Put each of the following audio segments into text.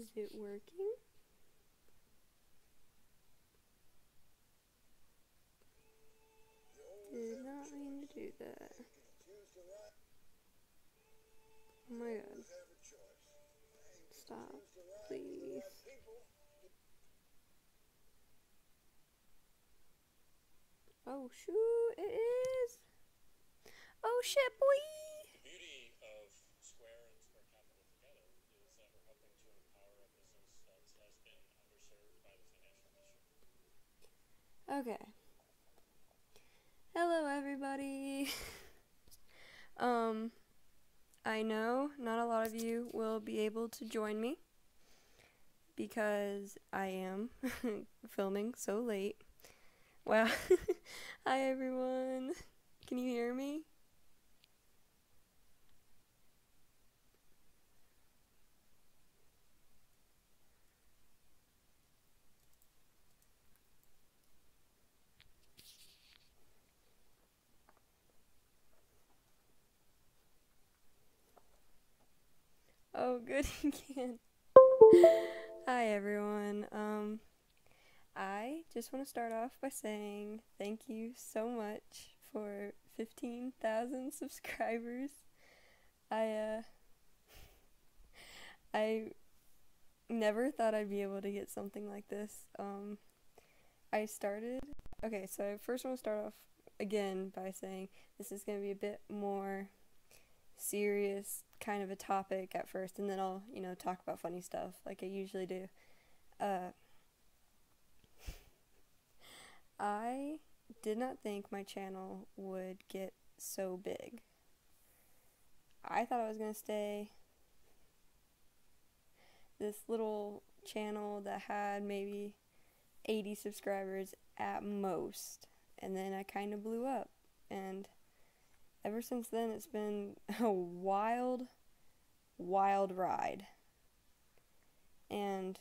Is it working? Did not mean to do that. Oh my god. Stop, please. Oh shoot, it is! Oh shit, boy! The beauty of Square and Square Capital together is that we're helping to empower a business that has been underserved by the financial industry. Okay. Hello everybody! I know not a lot of you will be able to join me because I am filming so late. Wow. Hi everyone. Can you hear me? Oh, good, you can. Hi everyone. I just want to start off by saying thank you so much for 15,000 subscribers. I never thought I'd be able to get something like this. Okay, so I first want to start off again by saying this is going to be a bit more serious kind of a topic at first, and then I'll, talk about funny stuff like I usually do. I did not think my channel would get so big. I thought I was going to stay this little channel that had maybe 80 subscribers at most, and then I kind of blew up, and ever since then it's been a wild ride, and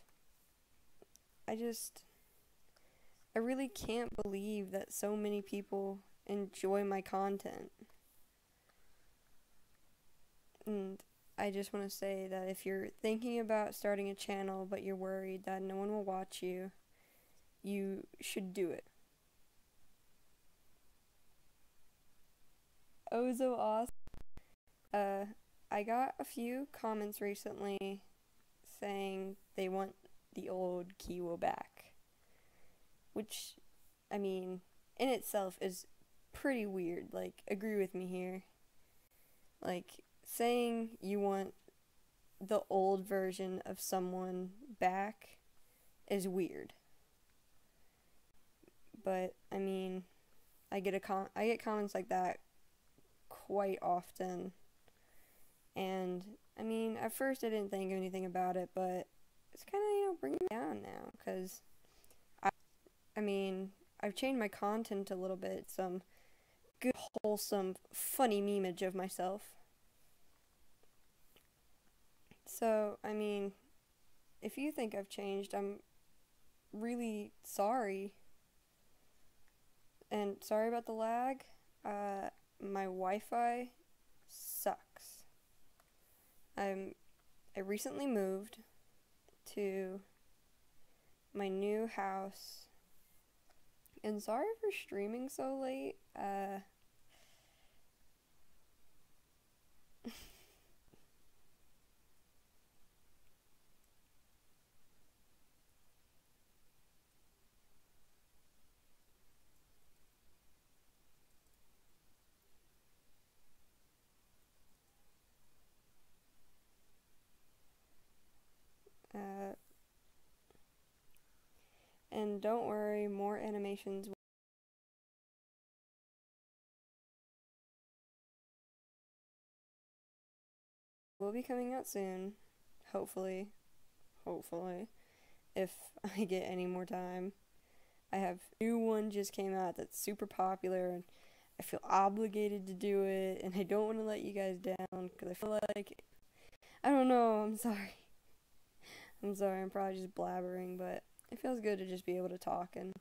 I really can't believe that so many people enjoy my content. And I just want to say that if you're thinking about starting a channel but you're worried that no one will watch you, you should do it. Oh, so awesome. I got a few comments recently saying they want the old Kiwa back, which, I mean, in itself is pretty weird. Like, agree with me here. Like, saying you want the old version of someone back is weird. But, I mean, I get comments like that quite often. And, I mean, at first I didn't think anything about it, but it's kind of, bringing me down now, because I've changed my content a little bit, some good, wholesome, funny memeage of myself. So, I mean, if you think I've changed, I'm really sorry. And sorry about the lag. My Wi-Fi sucks. I recently moved to my new house. And sorry for streaming so late. And don't worry, more animations will be coming out soon. Hopefully, if I get any more time. I have a new one just came out that's super popular, and I feel obligated to do it, and I don't want to let you guys down, because I feel like, I don't know, I'm sorry, I'm probably just blabbering, but it feels good to just be able to talk and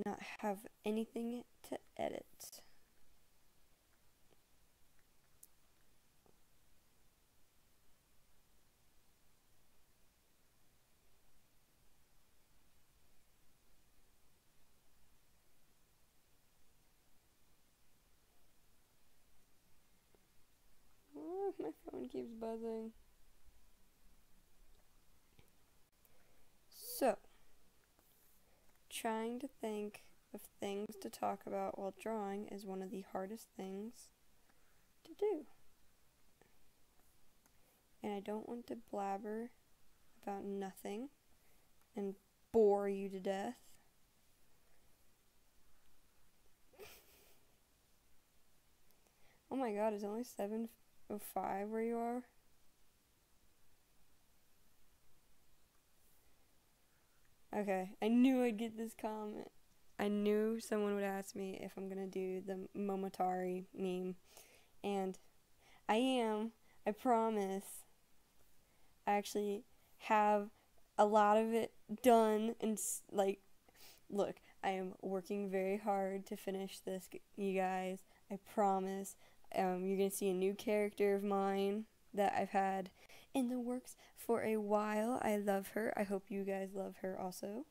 not have anything to edit. My phone keeps buzzing. So, trying to think of things to talk about while drawing is one of the hardest things to do. And I don't want to blabber about nothing and bore you to death. Oh my god, it's only 7:05 where you are? Okay, I knew I'd get this comment. I knew someone would ask me if I'm gonna do the Momotari meme. And I am. I promise. I actually have a lot of it done and like, look, I am working very hard to finish this, you guys. I promise. You're gonna see a new character of mine that I've had in the works for a while. I love her. I hope you guys love her also.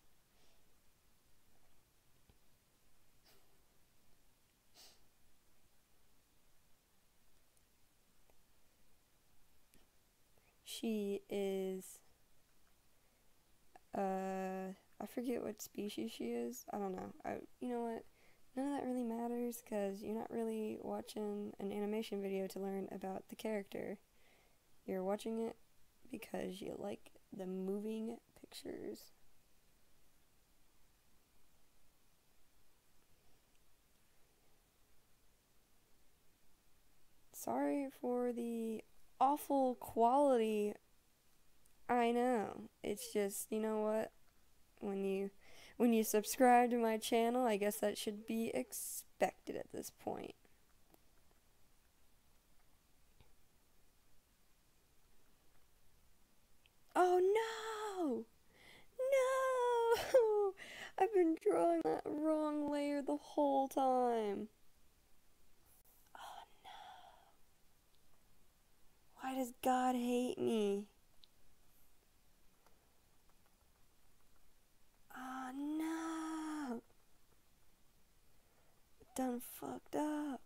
She is, I forget what species she is. I don't know. You know what? None of that really matters because you're not really watching an animation video to learn about the character. You're watching it because you like the moving pictures. Sorry for the awful quality. I know. It's just, you know what? When you subscribe to my channel, I guess that should be expected at this point. Oh no! No! I've been drawing that wrong layer the whole time. Oh no. Why does God hate me? Oh no! Done fucked up.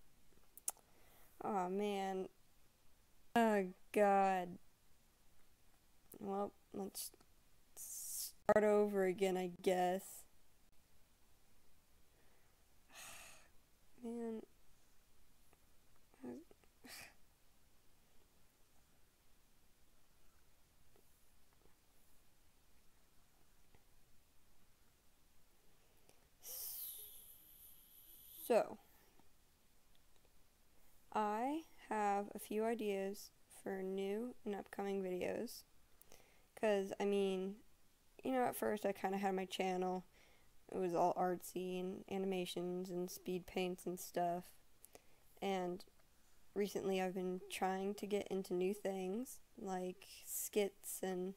Oh man. Oh god. Well, let's start over again, I guess. Man. So, I have a few ideas for new and upcoming videos. Because, I mean, you know, at first I kind of had my channel. It was all artsy and animations and speed paints and stuff. And recently I've been trying to get into new things, like skits and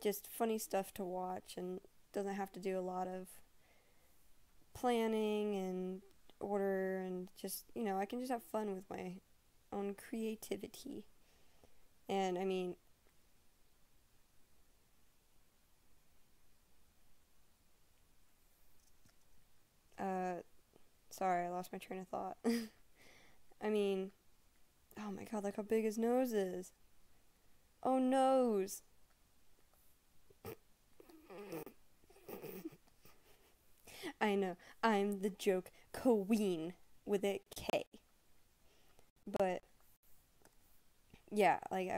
just funny stuff to watch, and doesn't have to do a lot of planning and order, and just, you know, I can just have fun with my own creativity. And I mean, sorry, I lost my train of thought. I mean, oh my god, look how big his nose is. Oh, nose. I know, I'm the joke queen with a K. But yeah, like I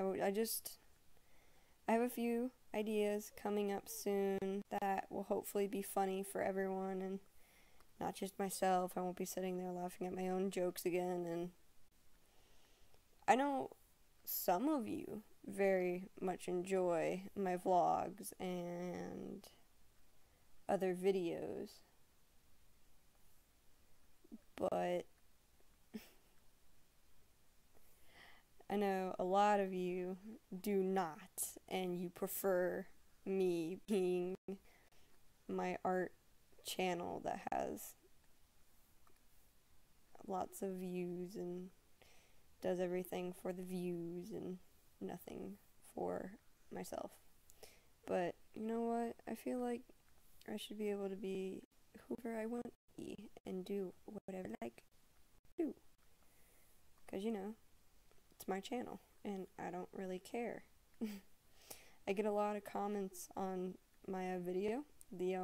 have a few ideas coming up soon that will hopefully be funny for everyone and not just myself. I won't be sitting there laughing at my own jokes again. And I know some of you very much enjoy my vlogs and other videos, but I know a lot of you do not, and you prefer me being my art channel that has lots of views and does everything for the views and nothing for myself. But you know what? I feel like I should be able to be whoever I want to be and do whatever I like to do. Because, you know, it's my channel. and I don't really care. I get a lot of comments on my video, the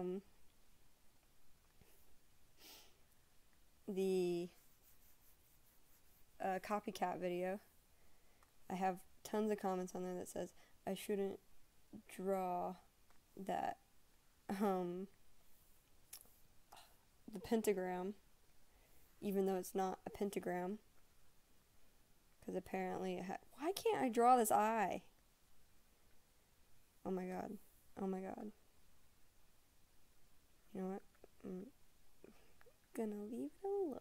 copycat video. I have tons of comments on there that says I shouldn't draw that, the pentagram, even though it's not a pentagram, because apparently why can't I draw this eye? Oh my god. Oh my god. You know what? I'm gonna leave it alone.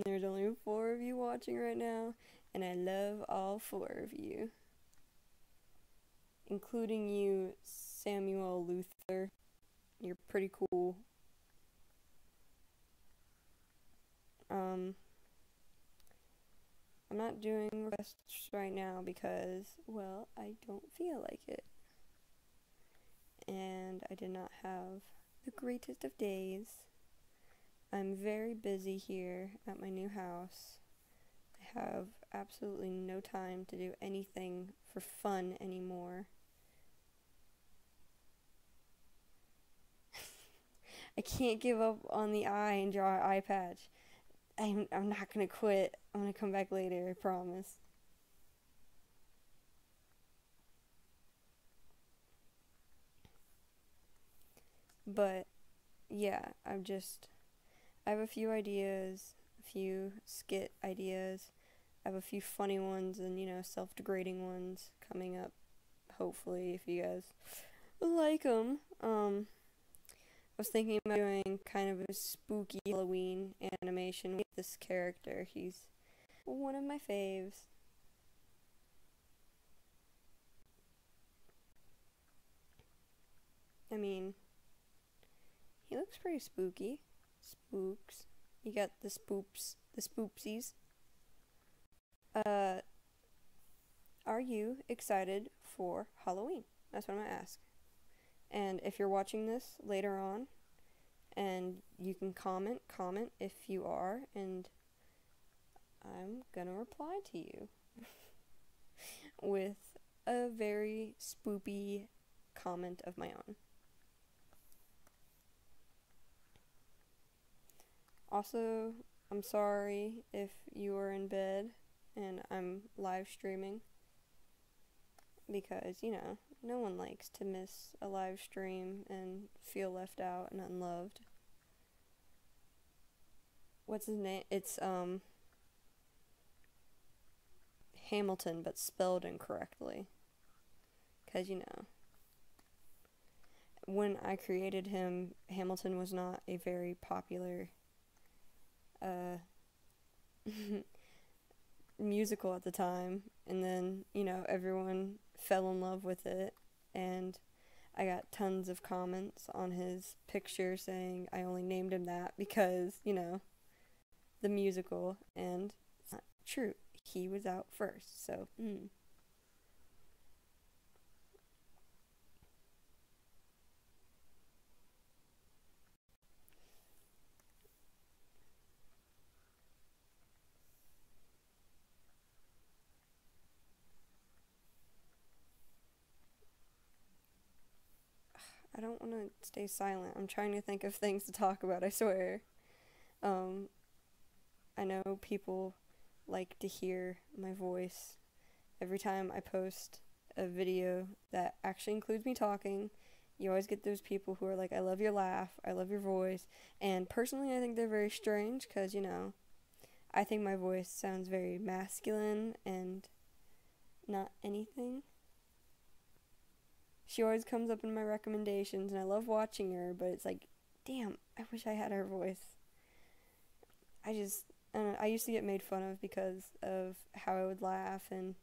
There's only 4 of you watching right now, and I love all 4 of you. Including you, Samuel Luther. You're pretty cool. I'm not doing requests right now because, well, I don't feel like it. And I did not have the greatest of days. I'm very busy here at my new house. I have absolutely no time to do anything for fun anymore. I can't give up on the eye and draw an eye patch. I'm not gonna quit. I'm gonna come back later, I promise. But yeah, I have a few ideas, a few skit ideas. I have a few funny ones and, self-degrading ones coming up, hopefully, if you guys like them. I was thinking about doing kind of a spooky Halloween animation with this character. He's one of my faves. I mean, he looks pretty spooky. Spooks. You got the spoopsies. Are you excited for Halloween? That's what I'm gonna ask. And if you're watching this later on, and you can comment if you are, and I'm gonna reply to you with a very spoopy comment of my own. Also, I'm sorry if you are in bed and I'm live streaming, because, no one likes to miss a live stream and feel left out and unloved. What's his name? It's, Hamilton, but spelled incorrectly. Because, when I created him, Hamilton was not a very popular, musical at the time, and then, everyone fell in love with it, and I got tons of comments on his picture saying I only named him that because, the musical, and it's not true. He was out first, so, I don't want to stay silent. I'm trying to think of things to talk about, I swear. I know people like to hear my voice. Every time I post a video that actually includes me talking, you always get those people who are like, I love your laugh, I love your voice. And personally, I think they're very strange because, I think my voice sounds very masculine and not anything. She always comes up in my recommendations, and I love watching her, but it's like, damn, I wish I had her voice. I don't know, I used to get made fun of because of how I would laugh, and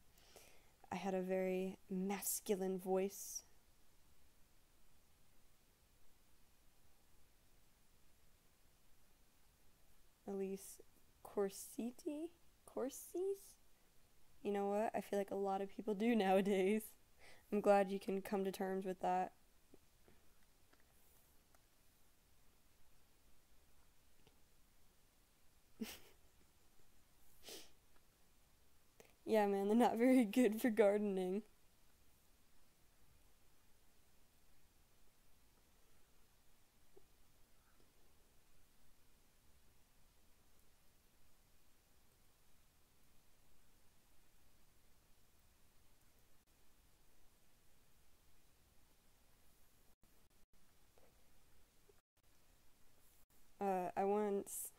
I had a very masculine voice. Elise Corsiti? Corsis? You know what? I feel like a lot of people do nowadays. I'm glad you can come to terms with that. Yeah, man, they're not very good for gardening. I once.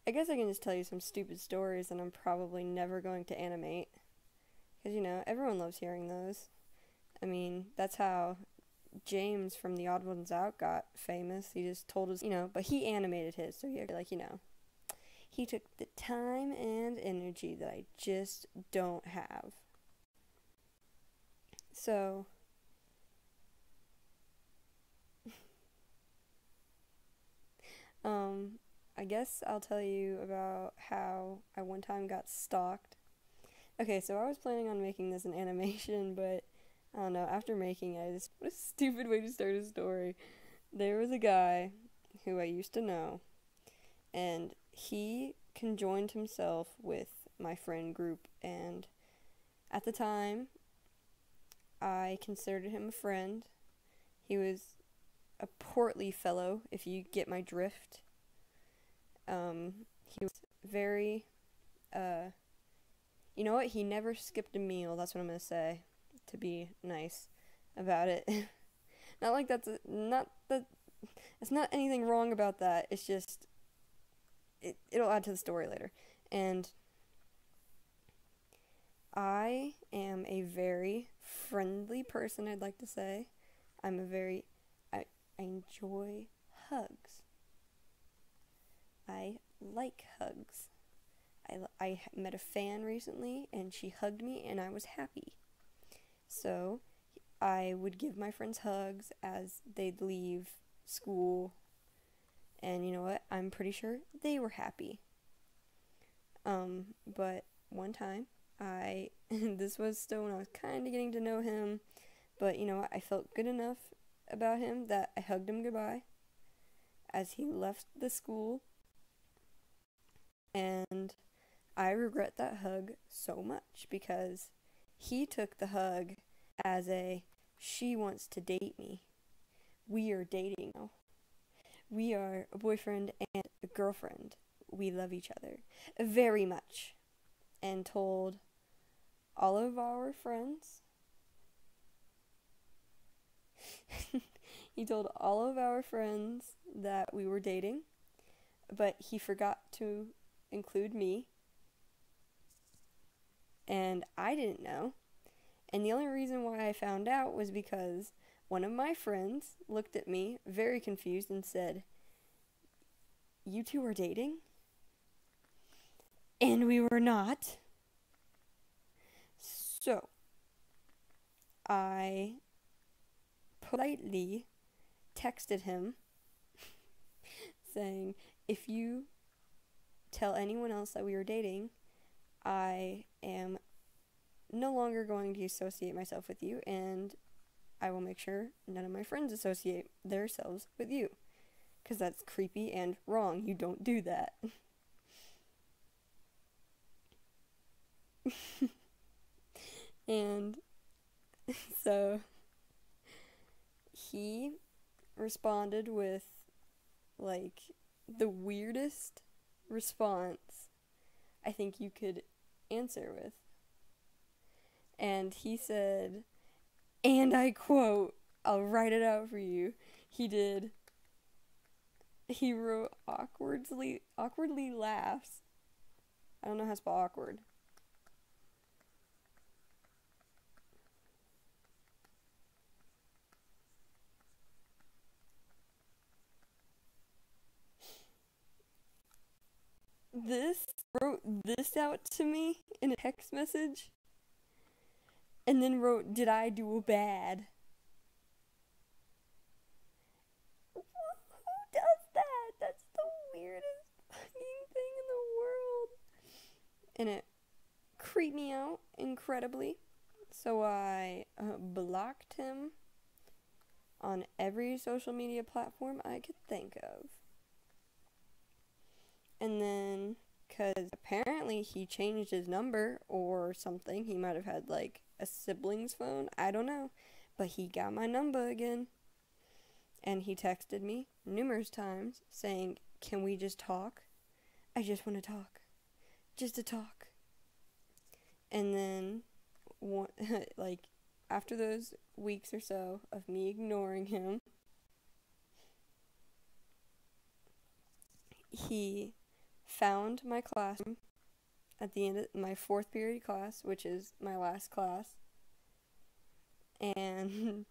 I guess I can just tell you some stupid stories that I'm probably never going to animate. Because, everyone loves hearing those. I mean, that's how James from The Odd Ones Out got famous. He just told us, but he animated his, so you're like, he took the time and energy that I just don't have. So, I guess I'll tell you about how I one time got stalked. Okay, so I was planning on making this an animation, but I don't know, after making it, what a stupid way to start a story. There was a guy who I used to know, and he conjoined himself with my friend group, and at the time, I considered him a friend. He was a portly fellow, if you get my drift. He was very, you know what? He never skipped a meal. That's what I'm gonna say, to be nice about it. Not like not that. It's not anything wrong about that. It's just it'll add to the story later. And I am a very friendly person. I'd like to say, I'm a very I enjoy hugs. I like hugs. I met a fan recently and she hugged me and I was happy. So I would give my friends hugs as they'd leave school. And you know what? I'm pretty sure they were happy. But one time, this was still when I was kind of getting to know him, but you know what? I felt good enough about him that I hugged him goodbye as he left the school. And I regret that hug so much because he took the hug as a she wants to date me. We are dating now. We are a boyfriend and a girlfriend. We love each other very much. And told all of our friends. He told all of our friends that we were dating, but he forgot to include me. And I didn't know. And the only reason why I found out was because one of my friends looked at me very confused and said, "You two are dating?" And we were not. So, I politely texted him saying, "If you tell anyone else that we are dating, I am no longer going to associate myself with you, and I will make sure none of my friends associate themselves with you. Because that's creepy and wrong. You don't do that." And so he responded with like the weirdest response I think you could answer with. And he said, and I quote, I'll write it out for you. He wrote awkwardly laughs. I don't know how to spell awkward. Wrote this out to me in a text message, and then wrote, "Did I do bad?" Who does that? That's the weirdest fucking thing in the world. And it creeped me out incredibly. So I blocked him on every social media platform I could think of. And then, because apparently he changed his number or something. He might have had like a sibling's phone. I don't know. But he got my number again. And he texted me numerous times saying, "Can we just talk? I just want to talk. Just to talk." And then, like, after those weeks or so of me ignoring him, he found my classroom at the end of my fourth period class, which is my last class, and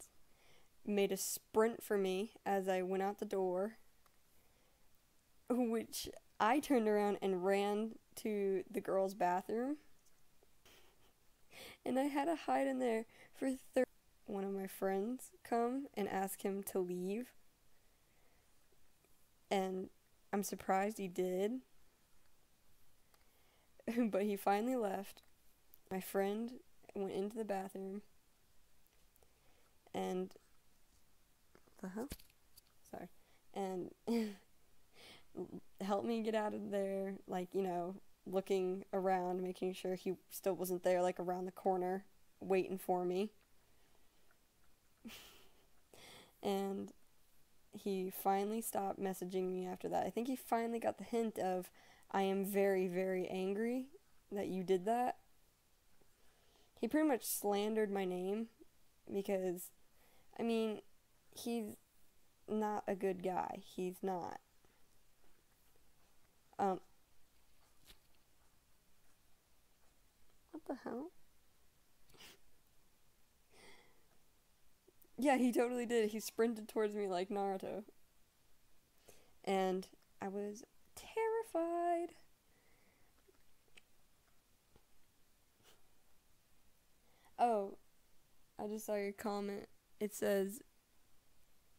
made a sprint for me as I went out the door, which I turned around and ran to the girls' bathroom, and I had to hide in there for 30 one of my friends come and ask him to leave, and I'm surprised he did. But he finally left. My friend went into the bathroom and sorry, and helped me get out of there, like, looking around, making sure he still wasn't there, like around the corner, waiting for me. And he finally stopped messaging me after that. I think he finally got the hint of, I am very, very angry that you did that. He pretty much slandered my name because, I mean, he's not a good guy. He's not. What the hell? Yeah, he totally did. He sprinted towards me like Naruto. And I was terrified. Oh, I just saw your comment. It says,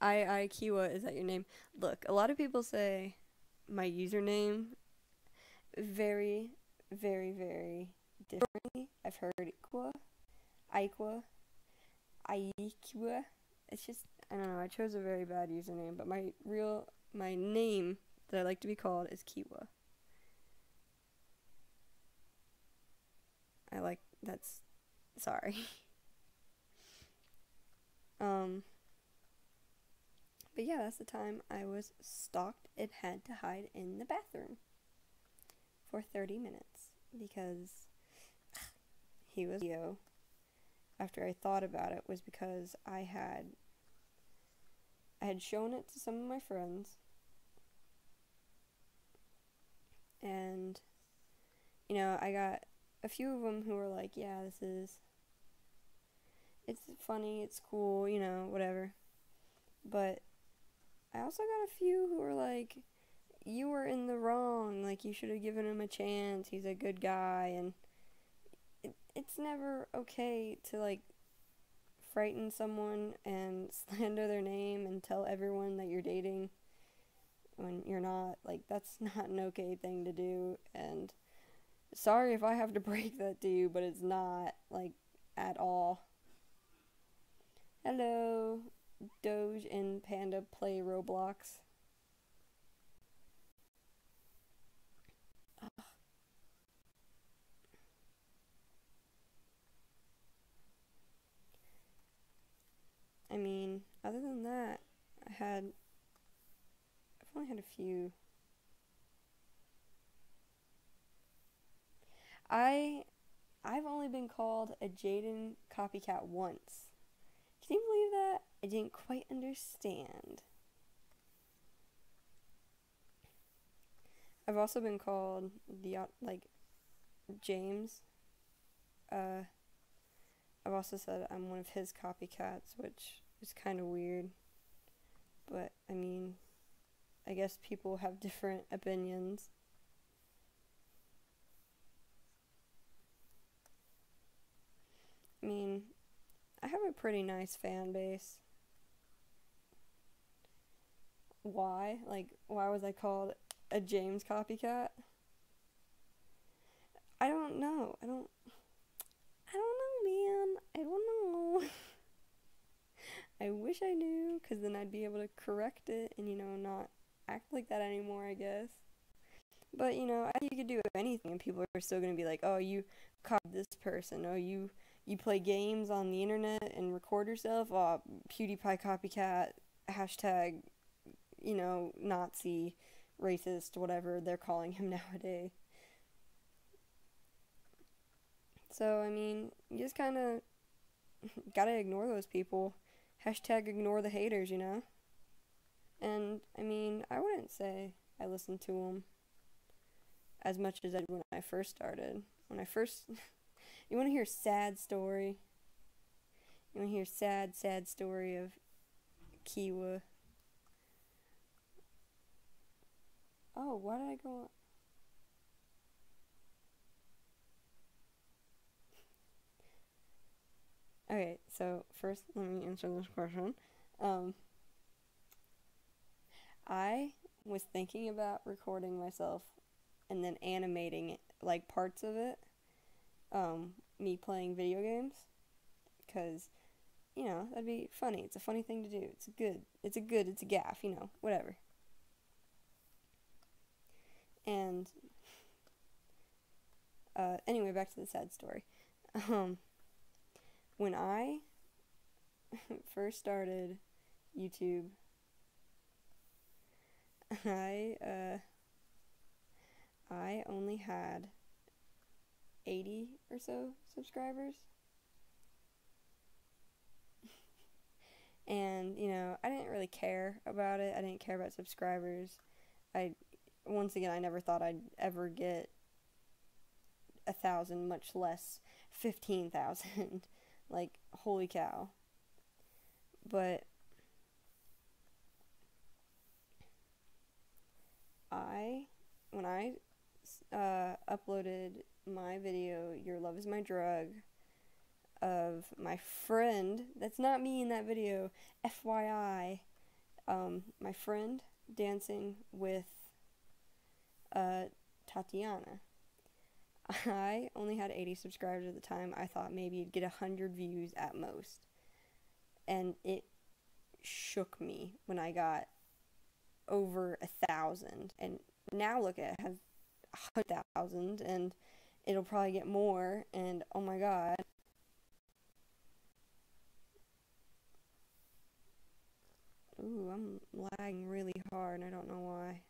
Kiwa, is that your name? Look, a lot of people say my username very, very, very differently. I've heard Iqua, Iqua. It's just, I don't know, I chose a very bad username, but my name that I like to be called is Kiwa. Sorry. But yeah, that's the time I was stalked and had to hide in the bathroom for 30 minutes because he was after I thought about it was because I had shown it to some of my friends, and I got a few of them who were like, yeah, it's funny, it's cool, whatever. But I also got a few who were like, you were in the wrong, like, you should have given him a chance, he's a good guy. And it's never okay to, like, frighten someone and slander their name and tell everyone that you're dating when you're not. Like, that's not an okay thing to do. And sorry if I have to break that to you, but it's not, like, at all. Hello, Doge and Panda play Roblox. Ugh. I mean, other than that, I've only had a few. I've only been called a Jaden copycat once. Can you believe that? I didn't quite understand. I've also been called James. I've also said I'm one of his copycats, which is kind of weird. But, I mean, I guess people have different opinions. I mean, I have a pretty nice fan base. Why? Like, why was I called a James copycat? I don't know. I don't know, man. I don't know. I wish I knew, because then I'd be able to correct it and, not act like that anymore, I guess. But I think you could do anything, and people are still gonna be like, "Oh, you copied this person. Oh, you play games on the internet and record yourself. Oh, PewDiePie copycat. Hashtag, Nazi, racist, whatever they're calling him nowadays." So I mean, you just kind of gotta ignore those people. Hashtag ignore the haters. And I mean, I wouldn't say I listen to them as much as I did when I first started. When I first, you want to hear a sad story? You want to hear a sad, sad story of Kiwa? Oh, why did I go on? Okay, so first, let me answer this question. Um, I was thinking about recording myself and then animating it, like parts of it, me playing video games, because that'd be funny. It's a funny thing to do. It's a gaff, whatever. And anyway, back to the sad story. Um, when I first started YouTube, I I only had 80 or so subscribers. And, I didn't really care about it. I didn't care about subscribers. Once again, I never thought I'd ever get 1,000, much less 15,000. Like, holy cow. But when I uploaded my video, "Your Love Is My Drug," of my friend, that's not me in that video, FYI, my friend dancing with Tatiana. I only had 80 subscribers at the time. I thought maybe it'd get 100 views at most. And it shook me when I got over 1,000. And now look at it, has 100,000, and it'll probably get more. And oh my god. Ooh, I'm lagging really hard, and I don't know why.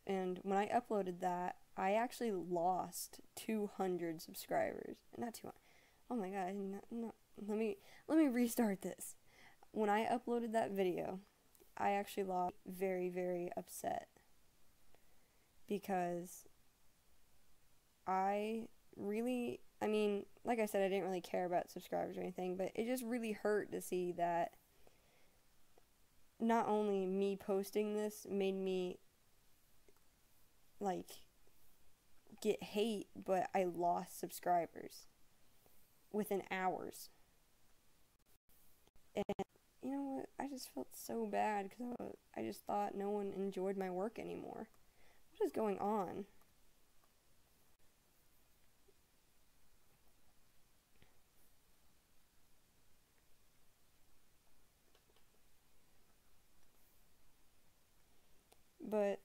And when I uploaded that, I actually lost 200 subscribers. Not 200. Oh my god, no, let me restart this. When I uploaded that video, I actually lost, very, very upset, because I mean, like I said, I didn't really care about subscribers or anything, but it just really hurt to see that not only me posting this made me, like, get hate, but I lost subscribers within hours. And you know what? I just felt so bad because I just thought no one enjoyed my work anymore. What is going on? But,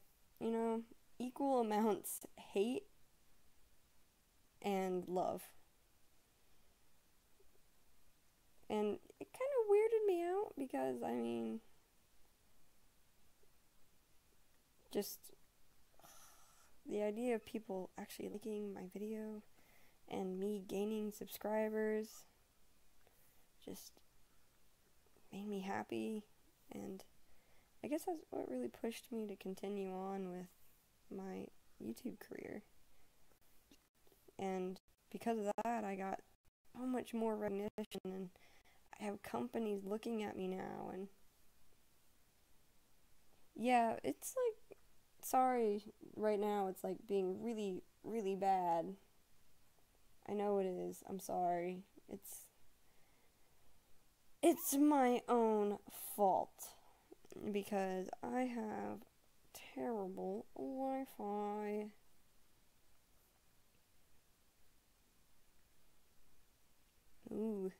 equal amounts hate and love. And it kind of weirded me out because, I mean, just the idea of people actually liking my video and me gaining subscribers just made me happy. And I guess that's what really pushed me to continue on with my YouTube career. And because of that, I got so much more recognition, and I have companies looking at me now. And yeah, it's like, sorry, right now it's like being really, really bad. I know it is. I'm sorry. It's my own fault because I have terrible Wi-Fi. Ooh.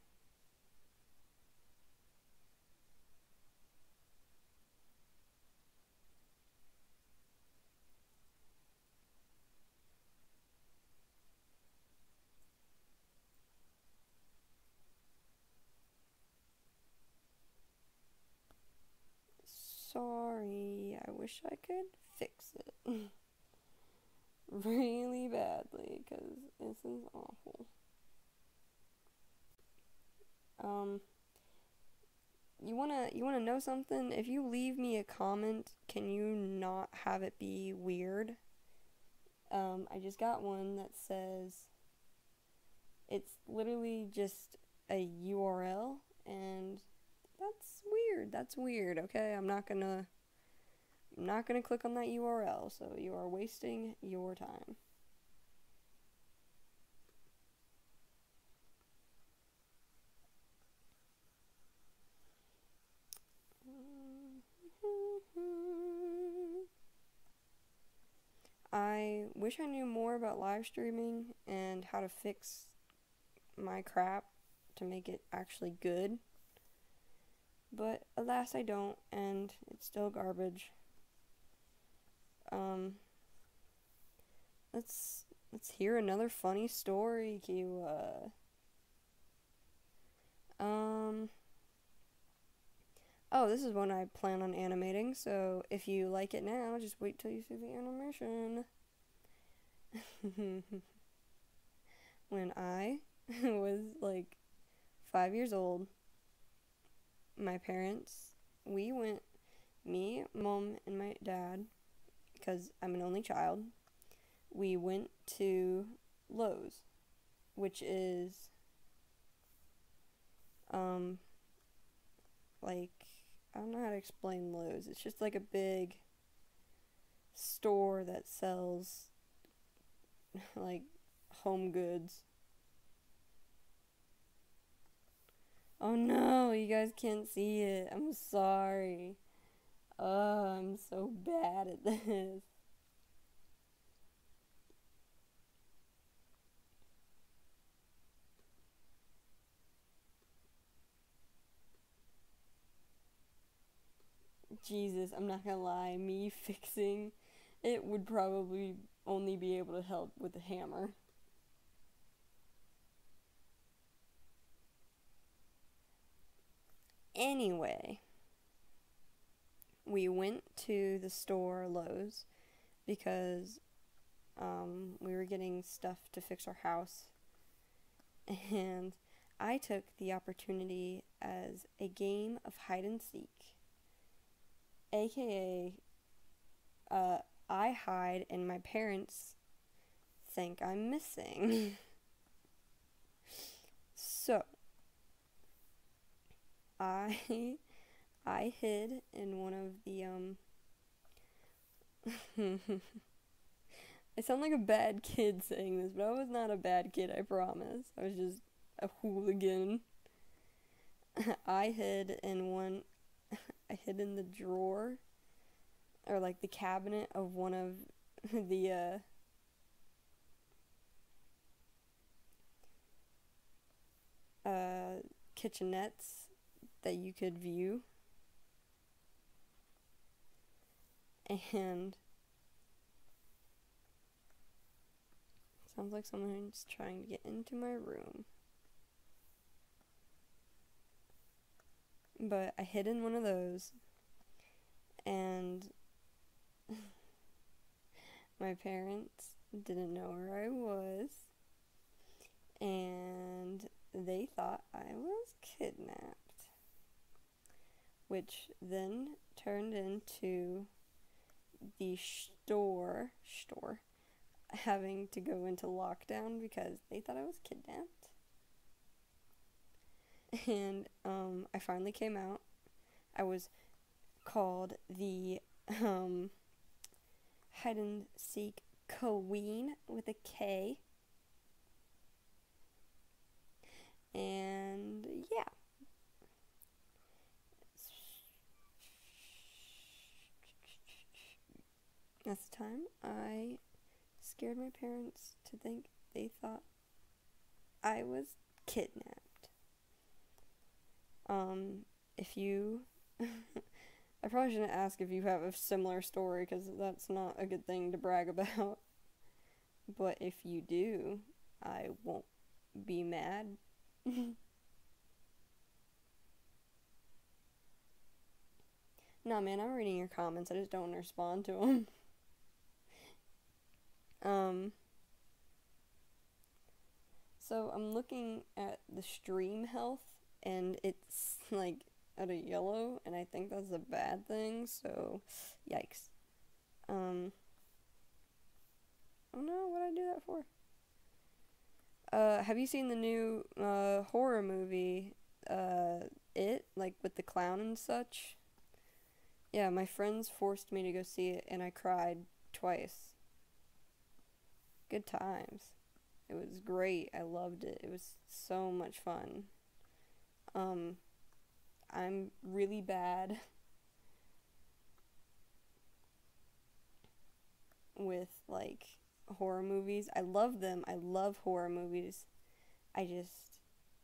sorry. I wish I could fix it really badly because this is awful. You wanna know something? If you leave me a comment, can you not have it be weird? I just got one that says it's literally just a URL, and that's weird. That's weird. Okay, I'm not gonna click on that URL. So you are wasting your time. I wish I knew more about live streaming and how to fix my crap to make it actually good. But alas, I don't, and it's still garbage. Let's hear another funny story, Kiwa. Oh, this is one I plan on animating, so if you like it now, just wait till you see the animation. When I was like 5 years old, my parents, we went, me, mom, and my dad, because I'm an only child, we went to Lowe's, which is, like, I don't know how to explain Lowe's. It's just like a big store that sells, like, home goods. Oh no, you guys can't see it. I'm sorry. Oh, I'm so bad at this. Jesus, I'm not gonna lie, me fixing it would probably only be able to help with a hammer. Anyway, we went to the store Lowe's because we were getting stuff to fix our house, and I took the opportunity as a game of hide and seek, aka I hide and my parents think I'm missing. So I I hid in one of the I sound like a bad kid saying this, but I was not a bad kid, I promise. I was just a hooligan. I hid in one I hid in the drawer or like the cabinet of one of the kitchenettes that you could view. And sounds like someone's trying to get into my room. But I hid in one of those, and my parents didn't know where I was, and they thought I was kidnapped, which then turned into the store having to go into lockdown because they thought I was kidnapped. And I finally came out. I was called the hide and seek queen with a K. And yeah. That's the time I scared my parents to think they thought I was kidnapped. If you I probably shouldn't ask if you have a similar story because that's not a good thing to brag about. But if you do, I won't be mad. Nah, man, I'm reading your comments. I just don't respond to them. Um, so I'm looking at the stream health, and it's like at a yellow, and I think that's a bad thing. So, yikes. Um, oh no, what'd I do that for? Have you seen the new horror movie? It, like with the clown and such. Yeah, my friends forced me to go see it, and I cried twice. Good times. It was great. I loved it. It was so much fun. Um, I'm really bad with like horror movies. I love them. I love horror movies. I just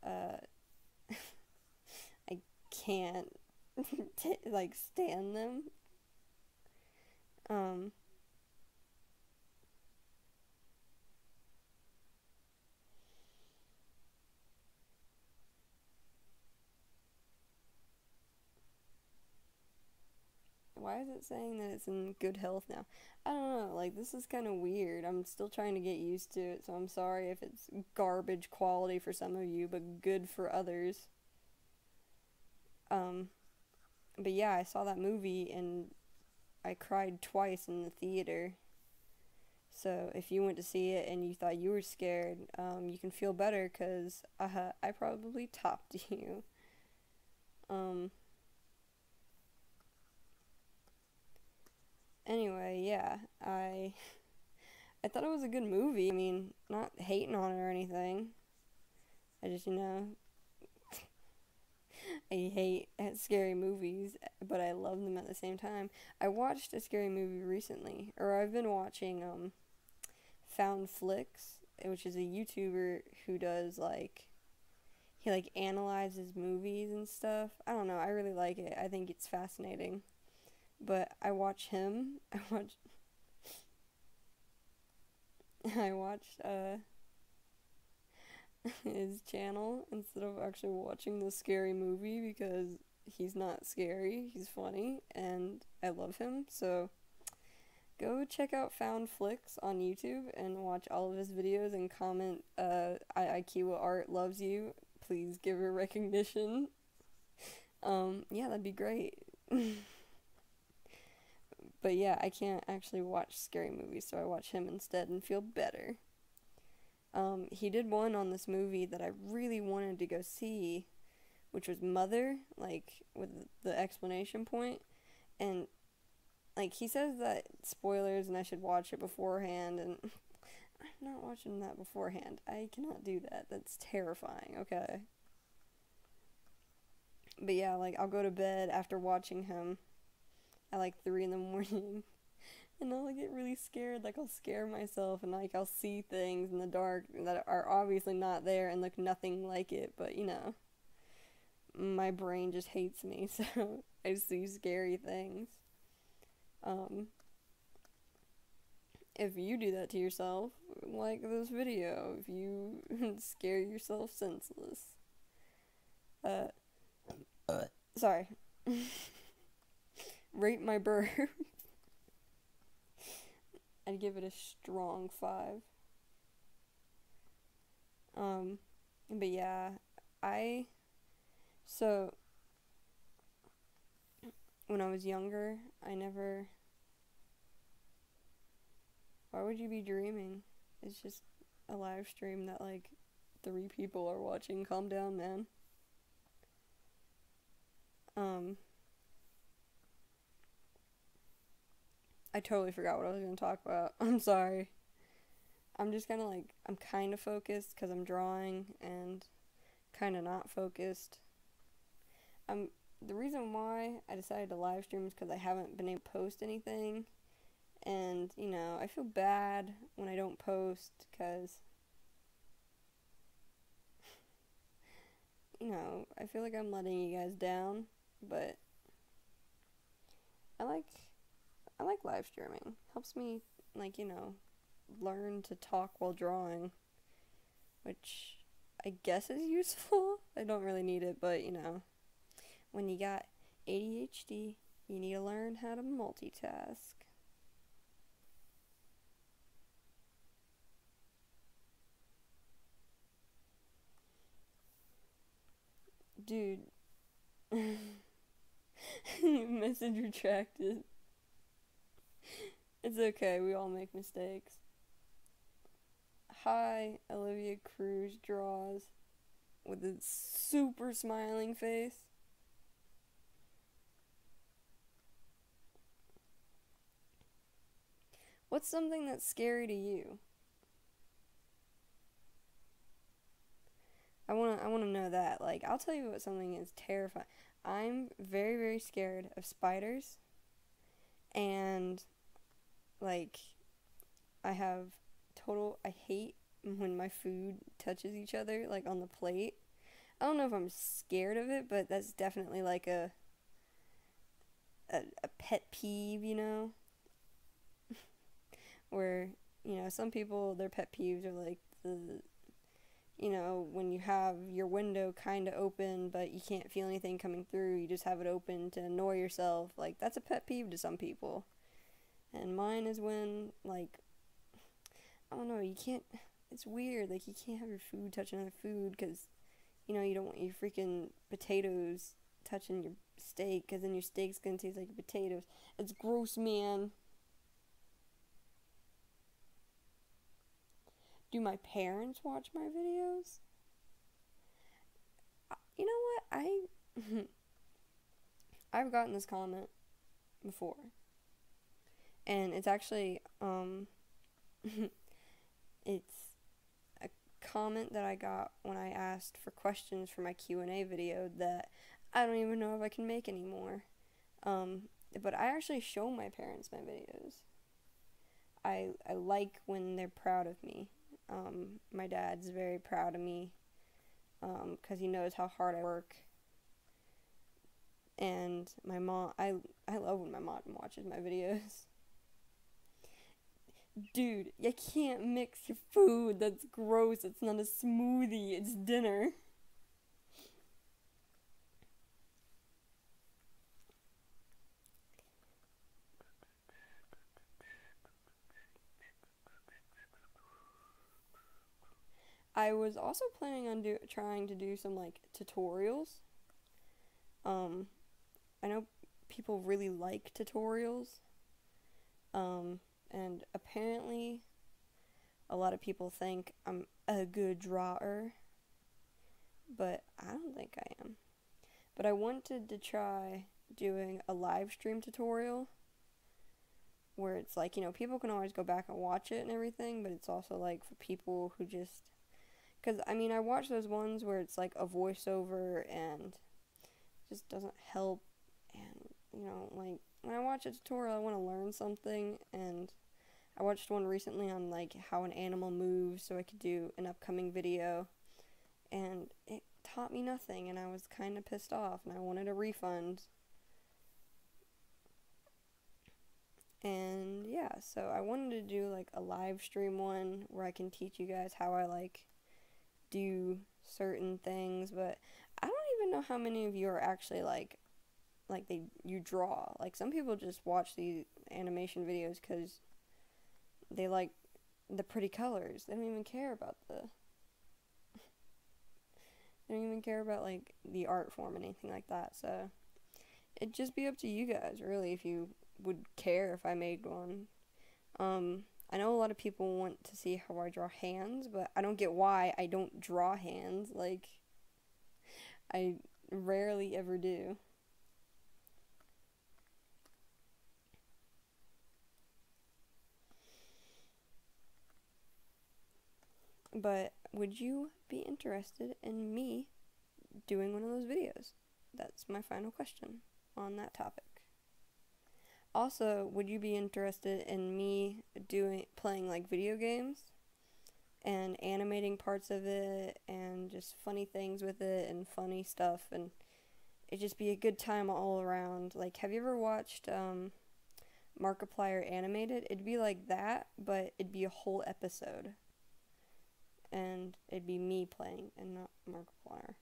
uh I can't like stand them. Um why is it saying that it's in good health now? I don't know, like this is kind of weird. I'm still trying to get used to it, so I'm sorry if it's garbage quality for some of you, but good for others. Um but yeah, I saw that movie and I cried twice in the theater. So if you went to see it and you thought you were scared, you can feel better because I probably topped you. Um, anyway, yeah, I thought it was a good movie. I mean, not hating on it or anything. I just, I hate scary movies, but I love them at the same time. I watched a scary movie recently, or I've been watching Found Flicks, which is a YouTuber who does like he like analyzes movies and stuff. I don't know. I really like it. I think it's fascinating. But I watch him. I watched his channel instead of actually watching the scary movie because he's not scary. He's funny and I love him. So go check out Found Flicks on YouTube and watch all of his videos and comment Kiwa art loves you. Please give her recognition. Yeah, that'd be great. But yeah, I can't actually watch scary movies, so I watch him instead and feel better. He did one on this movie that I really wanted to go see, which was Mother, like with the explanation point, and like he says that spoilers and I should watch it beforehand, and I'm not watching that beforehand. I cannot do that. That's terrifying. Okay. But yeah, like I'll go to bed after watching him at like 3 in the morning. And I'll like, get really scared, like I'll scare myself and like I'll see things in the dark that are obviously not there and look nothing like it, but my brain just hates me, so I see scary things. Um, if you do that to yourself, like this video, if you scare yourself senseless. Uh, sorry. Rate my burp. I'd give it a strong 5. Um, but yeah, I, so, when I was younger, I never, why would you be dreaming? It's just a live stream that, like, 3 people are watching. Calm down, man. Um, I totally forgot what I was gonna talk about. I'm sorry. I'm just kind of like, I'm kind of focused because I'm drawing and kind of not focused. The reason why I decided to live stream is because I haven't been able to post anything. And, I feel bad when I don't post because, I feel like I'm letting you guys down. But I like, I like live streaming. Helps me, like, learn to talk while drawing, which I guess is useful. I don't really need it, but when you got ADHD, You need to learn how to multitask. Dude. Message retracted. It's okay, we all make mistakes. Hi, Olivia Cruz draws with a super smiling face. What's something that's scary to you? I wanna know that. Like, I'll tell you what something is terrifying. I'm very, very scared of spiders, and like I hate when my food touches each other, like on the plate. I don't know if I'm scared of it, but that's definitely like a pet peeve, where, some people, their pet peeves are like when you have your window kind of open, but you can't feel anything coming through, you just have it open to annoy yourself. Like, that's a pet peeve to some people. And mine is when, like, I don't know, you can't, it's weird, like, you can't have your food touch another food because, you don't want your freaking potatoes touching your steak because then your steak's gonna taste like potatoes. It's gross, man. Do my parents watch my videos? You know what? I've gotten this comment before. And it's actually it's a comment that I got when I asked for questions for my Q&A video that I don't even know if I can make anymore. But I actually show my parents my videos. I like when they're proud of me. My dad's very proud of me because he knows how hard I work. And my mom, I love when my mom watches my videos. Dude, you can't mix your food. That's gross. It's not a smoothie. It's dinner. I was also planning on trying to do some like tutorials. Um, I know people really like tutorials. And apparently a lot of people think I'm a good drawer, but I don't think I am. But I wanted to try doing a live stream tutorial where it's like, people can always go back and watch it and everything, but it's also like for people who just, because I watch those ones where it's like a voiceover and just doesn't help, and like when I watch a tutorial I want to learn something, and I watched one recently on like how an animal moves so I could do an upcoming video, and it taught me nothing, and I was kind of pissed off and I wanted a refund. And yeah, so I wanted to do like a live stream one where I can teach you guys how I like do certain things, but I don't even know how many of you are actually like you draw. Like, some people just watch these animation videos because they like the pretty colors. They don't even care about like the art form and anything like that. So it'd just be up to you guys really if you would care if I made one. I know a lot of people want to see how I draw hands, but I don't get why I don't draw hands. Like, I rarely ever do. But would you be interested in me doing one of those videos? That's my final question on that topic. Also, would you be interested in me playing like video games and animating parts of it and just funny things with it and funny stuff, and it'd just be a good time all around? Like, have you ever watched Markiplier animated? It'd be like that, but it'd be a whole episode. And it'd be me playing and not Markiplier.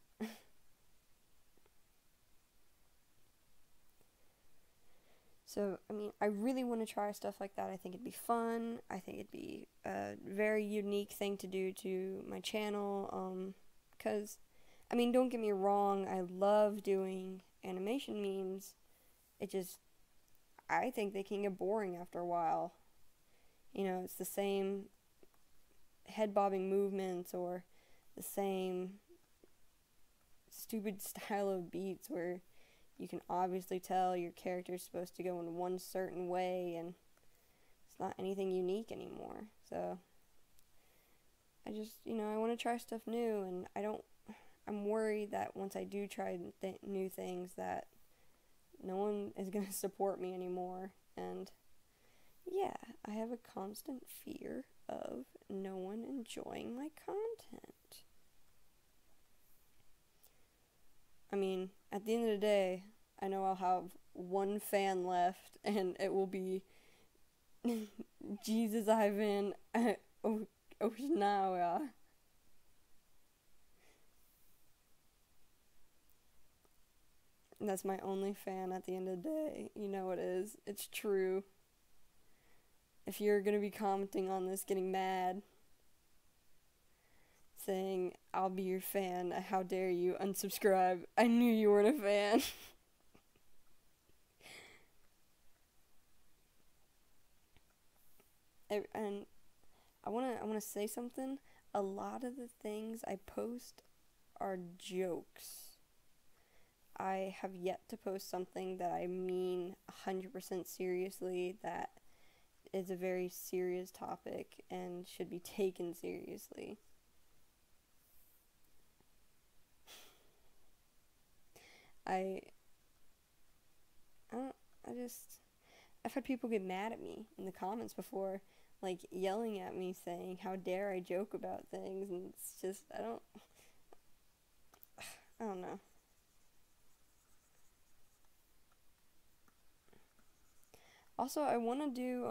So, I mean, I really want to try stuff like that. I think it'd be fun. I think it'd be a very unique thing to do to my channel. Because, I mean, don't get me wrong, I love doing animation memes. It just, I think they can get boring after a while. You know, it's the same head bobbing movements or the same stupid style of beats where you can obviously tell your character is supposed to go in one certain way and it's not anything unique anymore. So I just, I want to try stuff new, and I'm worried that once I do try new things that no one is going to support me anymore. And yeah, I have a constant fear of no one enjoying my content. I mean, at the end of the day, I know I'll have one fan left, and it will be Jesus Ivan Oshinawa. That's my only fan at the end of the day. You know it is. It's true. If you're gonna be commenting on this, getting mad, saying, I'll be your fan, how dare you, unsubscribe, I knew you weren't a fan. And I wanna say something. A lot of the things I post are jokes. I have yet to post something that I mean 100% seriously, that is a very serious topic and should be taken seriously. I don't, I've had people get mad at me in the comments before, like yelling at me saying, how dare I joke about things, and it's just, I don't know. Also, I want to do,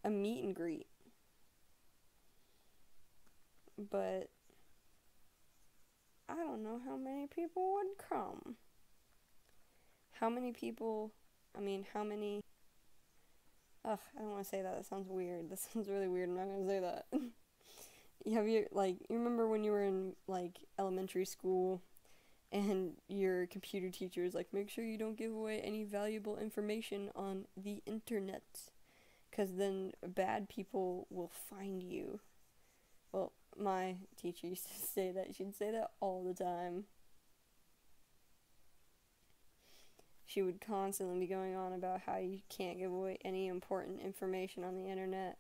a meet and greet, but I don't know how many people would come. How many people, how many, ugh, I don't want to say that, that sounds weird, that sounds really weird, I'm not going to say that. You remember when you were in, elementary school, and your computer teacher is like, make sure you don't give away any valuable information on the internet, because then bad people will find you. Well, my teacher used to say that. She'd say that all the time. She would constantly be going on about how you can't give away any important information on the internet.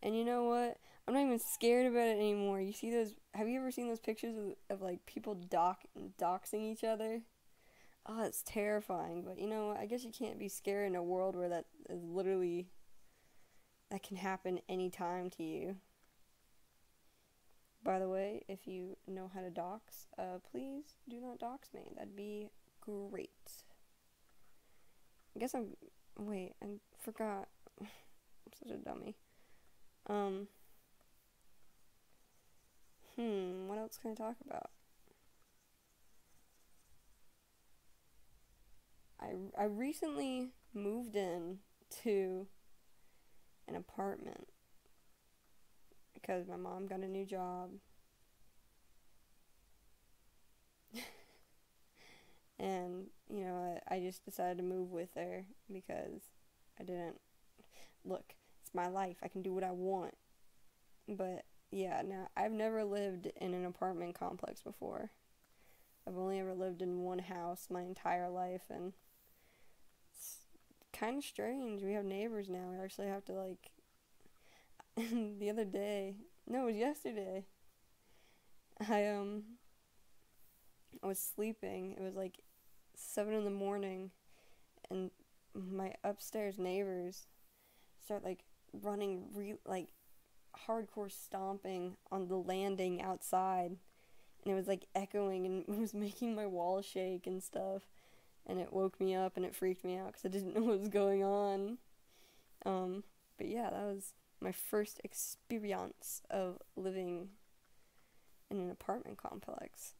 And you know what? I'm not even scared about it anymore. You see those? Have you ever seen those pictures of people doxing each other? Oh, it's terrifying. But you know what? I guess you can't be scared in a world where that can happen anytime to you. By the way, if you know how to dox, please do not dox me. That'd be great. I forgot. I'm such a dummy. What else can I talk about? I recently moved in to an apartment because my mom got a new job. And, I just decided to move with her because look, it's my life. I can do what I want. But, yeah, now, I've never lived in an apartment complex before. I've only ever lived in one house my entire life, and it's kind of strange. We have neighbors now. We actually have to, the other day, no, it was yesterday, I was sleeping. It was 7 in the morning, and my upstairs neighbors start running hardcore stomping on the landing outside, and it was echoing, and it was making my walls shake and stuff, and it woke me up and it freaked me out because I didn't know what was going on. But yeah, that was my first experience of living in an apartment complex.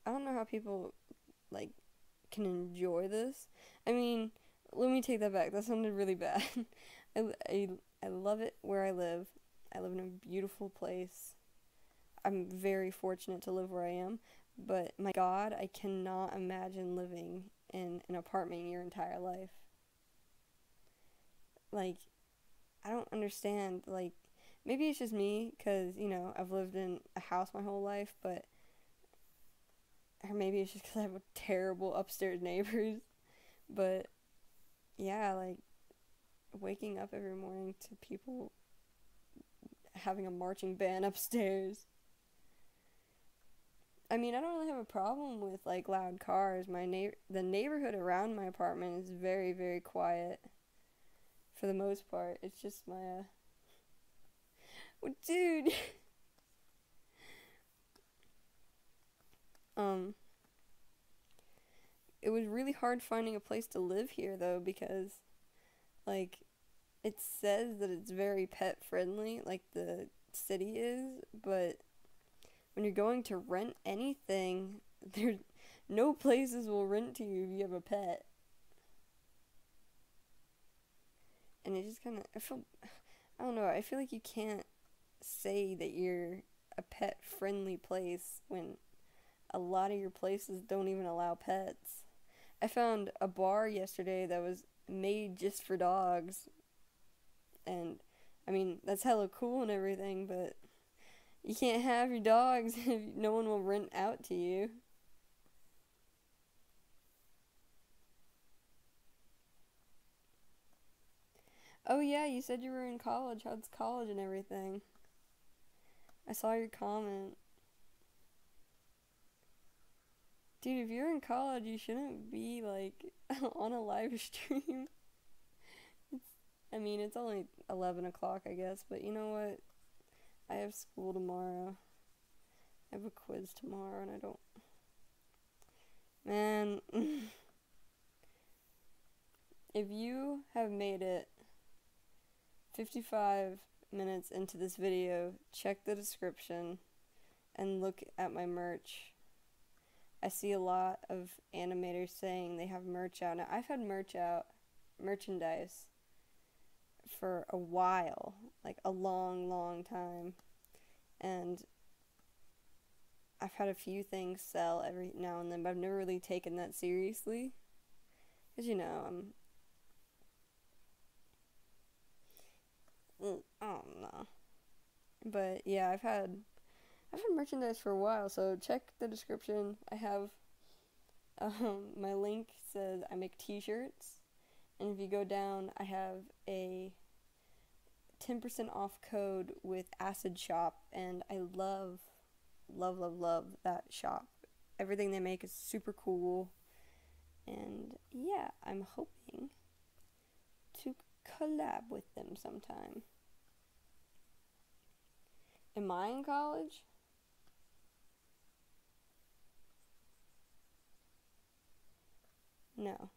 I don't know how people can enjoy this. I mean, Let me take that back. That sounded really bad. I, I, I love it where I live. I live in a beautiful place. I'm very fortunate to live where I am, but my God, I cannot imagine living in an apartment your entire life. Like, I don't understand. Like, maybe it's just me because, I've lived in a house my whole life, but, or maybe it's just because I have terrible upstairs neighbors. But, yeah, like, waking up every morning to people having a marching band upstairs. I mean, I don't really have a problem with like loud cars. The neighborhood around my apartment is very, very quiet for the most part. It's just my well, dude. um it was really hard finding a place to live here though because like it says that it's very pet friendly, like the city is, but when you're going to rent anything, there's no places will rent to you if you have a pet. And it just kind of, I don't know, I feel like you can't say that you're a pet friendly place when a lot of your places don't even allow pets. I found a bar yesterday that was made just for dogs, and I mean, that's hella cool and everything, but you can't have your dogs if no one will rent out to you. Oh yeah, you said you were in college. How's college and everything? I saw your comment. Dude, if you're in college, you shouldn't be like on a live stream. It's, I mean, it's only 11 o'clock, I guess, but you know what? I have school tomorrow. I have a quiz tomorrow, and I don't. Man, if you have made it 55 minutes into this video, check the description and look at my merch. I see a lot of animators saying they have merch out. Now, I've had merchandise, for a while, like a long, long time. And I've had a few things sell every now and then, but I've never really taken that seriously. Because, I don't know. But yeah, I've had merchandise for a while, so check the description. I have my link says I make t-shirts, and if you go down, I have a 10% off code with Acid Shop, and I love, love, love, love that shop. Everything they make is super cool, and yeah, I'm hoping to collab with them sometime. Am I in college? No.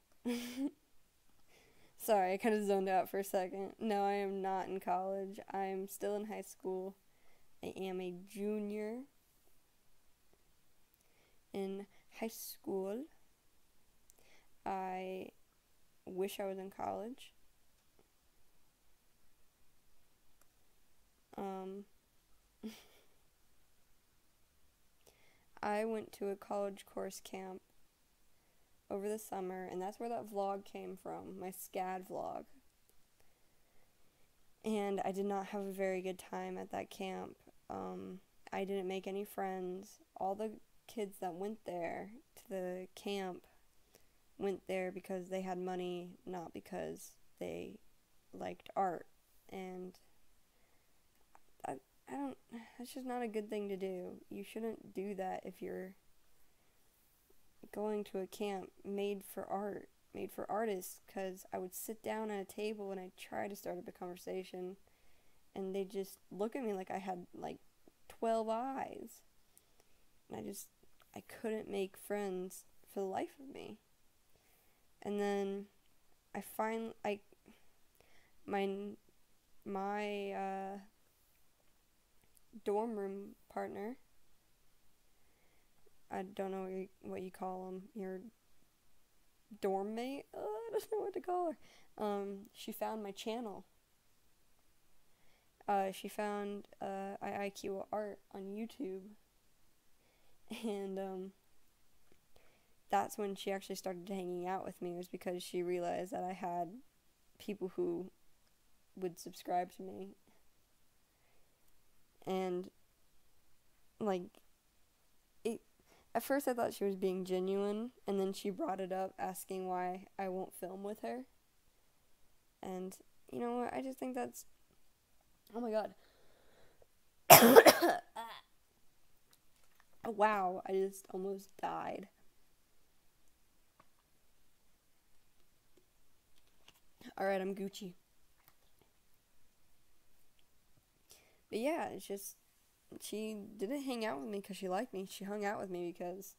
Sorry, I kind of zoned out for a second. No, I am not in college. I'm still in high school. I am a junior in high school. I wish I was in college. Um, I went to a college course camp over the summer, and that's where that vlog came from, my SCAD vlog. And I did not have a very good time at that camp. I didn't make any friends. All the kids that went there to the camp went there because they had money, not because they liked art. And I don't, that's just not a good thing to do. You shouldn't do that if you're going to a camp made for art, made for artists, because I would sit down at a table and I'd try to start up a conversation, and they'd just look at me like I had like 12 eyes. And I couldn't make friends for the life of me. And then my dorm room partner, I don't know what you call them, your dorm mate. I don't know what to call her. She found my channel. She found Kiwa art on YouTube, and that's when she actually started hanging out with me. It was because she realized that I had people who would subscribe to me, and like it. At first, I thought she was being genuine, and then she brought it up, asking why I won't film with her. And you know what? I just think that's. Oh my god. Wow, I just almost died. Alright, I'm Gucci. But yeah, it's just, she didn't hang out with me because she liked me. She hung out with me because,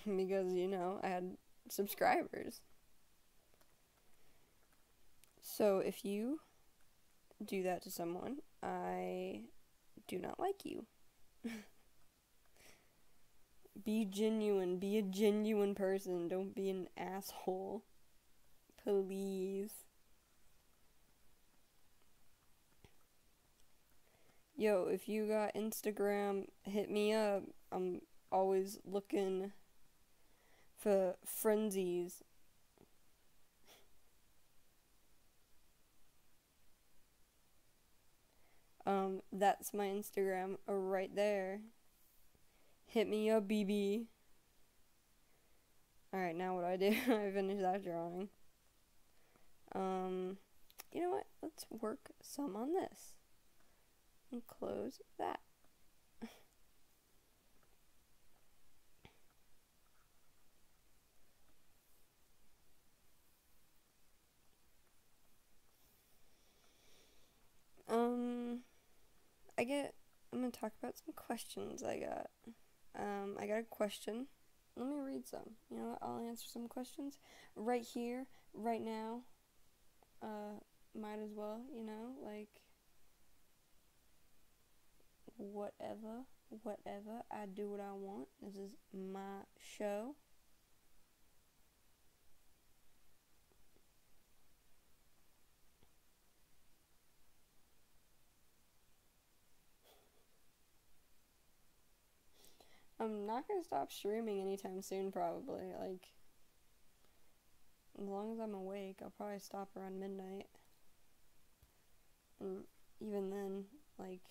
you know, I had subscribers. So if you do that to someone, I do not like you. Be genuine. Be a genuine person. Don't be an asshole. Please. Yo, if you got Instagram, hit me up. I'm always looking for frenzies. That's my Instagram right there. Hit me up, BB. Alright, now what do I do? I finished that drawing. You know what? Let's work some on this. And close that. I'm gonna talk about some questions I got. I got a question. Let me read some. You know what? I'll answer some questions right here, right now. Might as well, you know, like, whatever. I do what I want. This is my show. I'm not gonna stop streaming anytime soon, probably. Like, as long as I'm awake, I'll probably stop around midnight. And even then, like,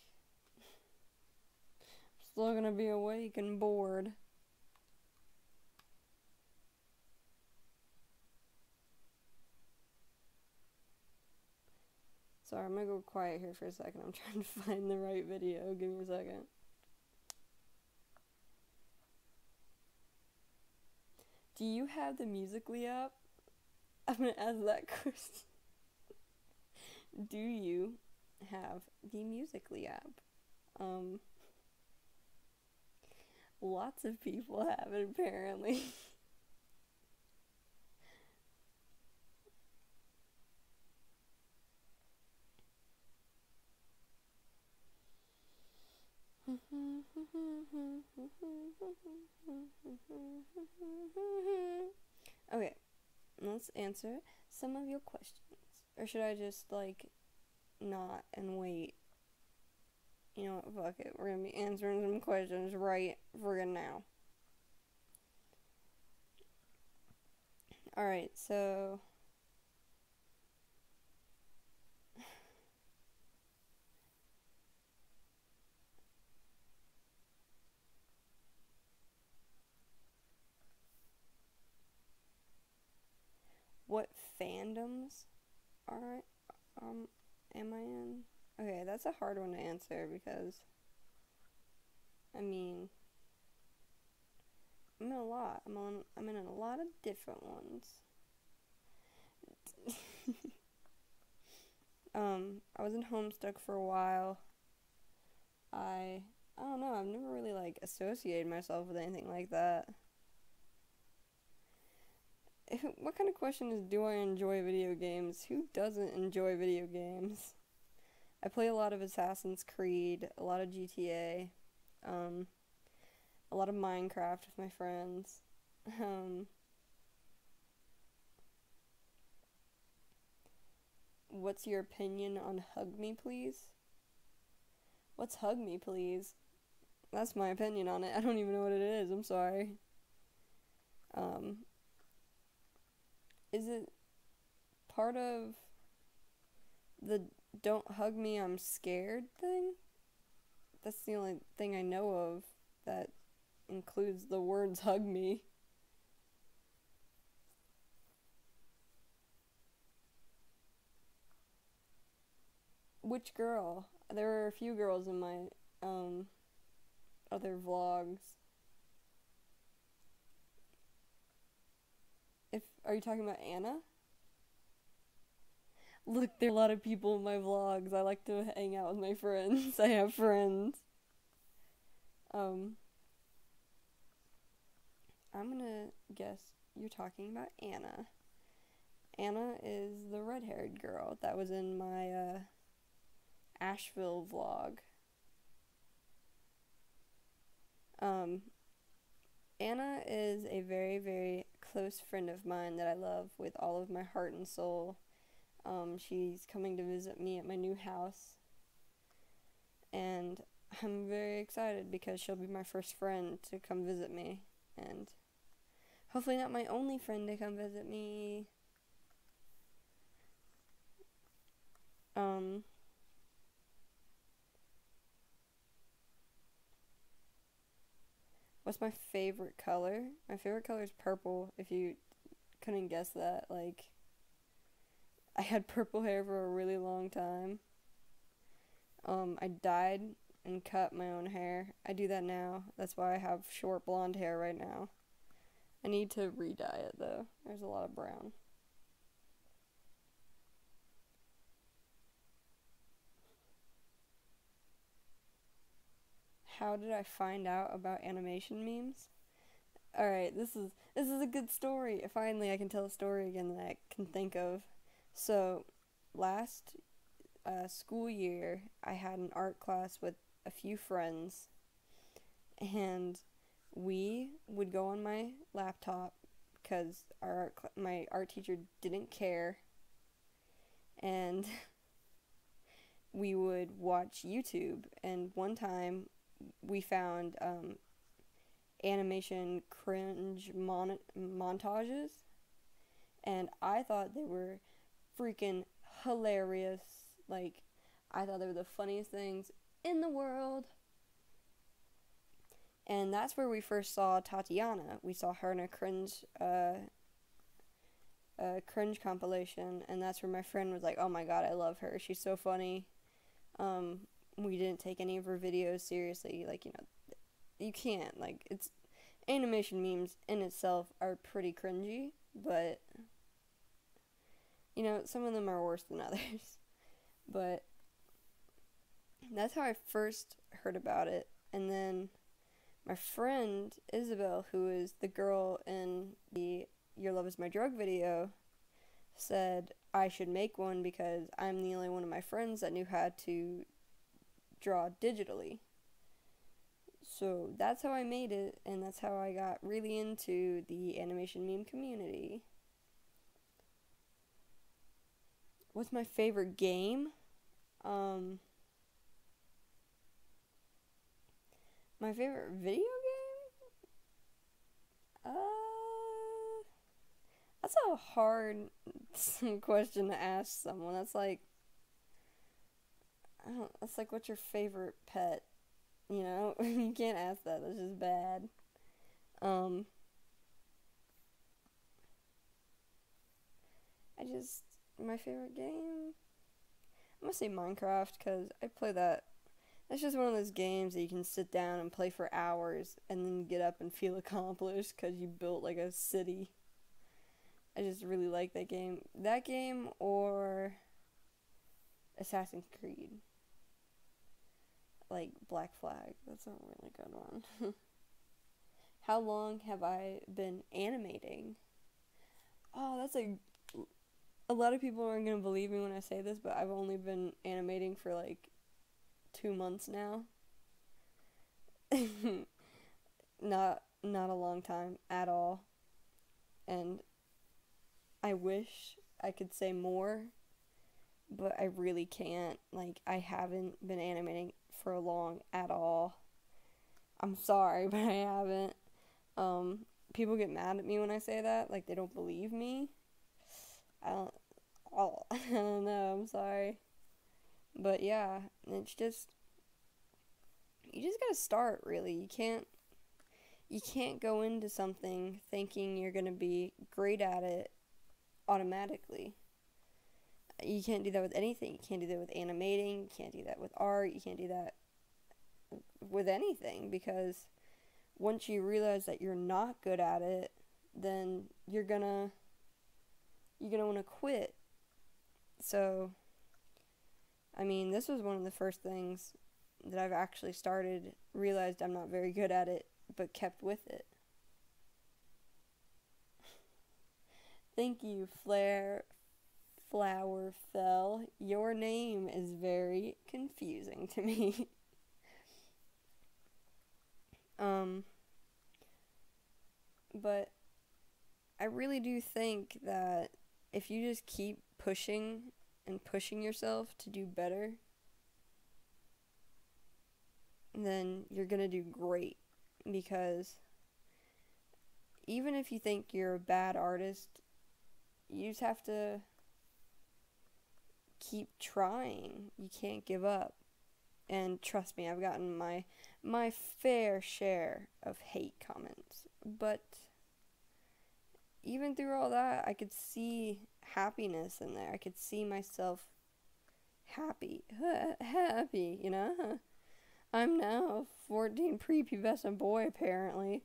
I'm still gonna be awake and bored. Sorry, I'm gonna go quiet here for a second. I'm trying to find the right video. Give me a second. Do you have the Musical.ly app? I'm gonna ask that question. Do you have the Musical.ly app? Lots of people have it, apparently. Okay, let's answer some of your questions. Or should I just, like, not and wait? You know what, fuck it. We're gonna be answering some questions right friggin' now. Alright, so what fandoms are am I in? Okay, that's a hard one to answer because, I mean, I'm in a lot. I'm in a lot of different ones. I was in Homestuck for a while. I don't know, I've never really, like, associated myself with anything like that. What kind of question is, do I enjoy video games? Who doesn't enjoy video games? I play a lot of Assassin's Creed, a lot of GTA. a lot of Minecraft with my friends. Um, what's your opinion on Hug Me Please? What's Hug Me Please? That's my opinion on it. I don't even know what it is. I'm sorry. Um, is it part of the "Don't hug me, I'm scared" thing? That's the only thing I know of that includes the words "hug me." Which girl? There were a few girls in my um other vlogs. If Are you talking about Anna? Look, there are a lot of people in my vlogs. I like to hang out with my friends. I have friends. Um, I'm gonna guess you're talking about Anna. Anna is the red-haired girl that was in my Asheville vlog. Um, Anna is a very, very close friend of mine that I love with all of my heart and soul. She's coming to visit me at my new house, and I'm very excited because she'll be my first friend to come visit me, and hopefully not my only friend to come visit me. Um, what's my favorite color? My favorite color is purple, if you couldn't guess that. Like, I had purple hair for a really long time. I dyed and cut my own hair. I do that now. That's why I have short blonde hair right now. I need to re-dye it though. There's a lot of brown. How did I find out about animation memes? Alright, this is a good story. Finally I can tell a story again that I can think of. So last school year I had an art class with a few friends, and we would go on my laptop because my art teacher didn't care, and we would watch YouTube. And one time we found animation cringe montages, and I thought they were freaking hilarious. Like, I thought they were the funniest things in the world. And that's where we first saw Tatiana. We saw her in a cringe compilation, and that's where my friend was like, "Oh my god, I love her. She's so funny." We didn't take any of her videos seriously. Like, you can't. Like, it's animation memes in itself are pretty cringy, but some of them are worse than others. But that's how I first heard about it. And then my friend Isabel, who is the girl in the "Your Love Is My Drug" video, said I should make one because I'm the only one of my friends that knew how to draw digitally. So that's how I made it, and that's how I got really into the animation meme community. What's my favorite game? My favorite video game? That's a hard question to ask someone. That's like, that's like, what's your favorite pet? You can't ask that. That's just bad. Um, my favorite game? I'm gonna say Minecraft because I play that. That's just one of those games that you can sit down and play for hours and then get up and feel accomplished because you built like a city. I just really like that game. That game or Assassin's Creed. Like Black Flag. That's a really good one. How long have I been animating? Oh, that's a lot of people aren't gonna believe me when I say this, but I've only been animating for like 2 months now. Not a long time at all. And I wish I could say more, but I really can't. Like, I haven't been animating for long at all. I'm sorry, but I haven't. Um, People get mad at me when I say that, like they don't believe me. I don't. I don't know. I'm sorry, but yeah, it's just you just gotta start. Really, you can't go into something thinking you're gonna be great at it automatically. You can't do that with anything. You can't do that with animating. You can't do that with art. You can't do that with anything because once you realize that you're not good at it, then you're gonna want to quit. So, I mean, this was one of the first things that I've actually started, realized I'm not very good at it, but kept with it. Thank you, Flower Fell. Your name is very confusing to me. um, but I really do think that if you just keep pushing and pushing yourself to do better, then you're gonna do great. Because even if you think you're a bad artist, you just have to keep trying. You can't give up. And trust me, I've gotten my fair share of hate comments. But even through all that, I could see happiness in there. I could see myself happy. Happy, you know? I'm now 14 prepubescent boy, apparently.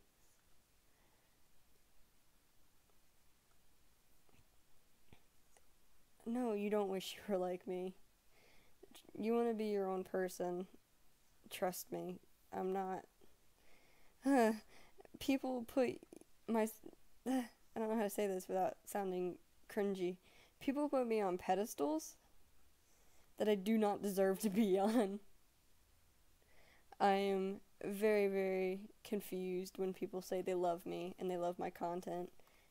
No, you don't wish you were like me. You want to be your own person. Trust me. I'm not. People put my. I don't know how to say this without sounding cringy. People put me on pedestals that I do not deserve to be on. I am very, very confused when people say they love me and they love my content.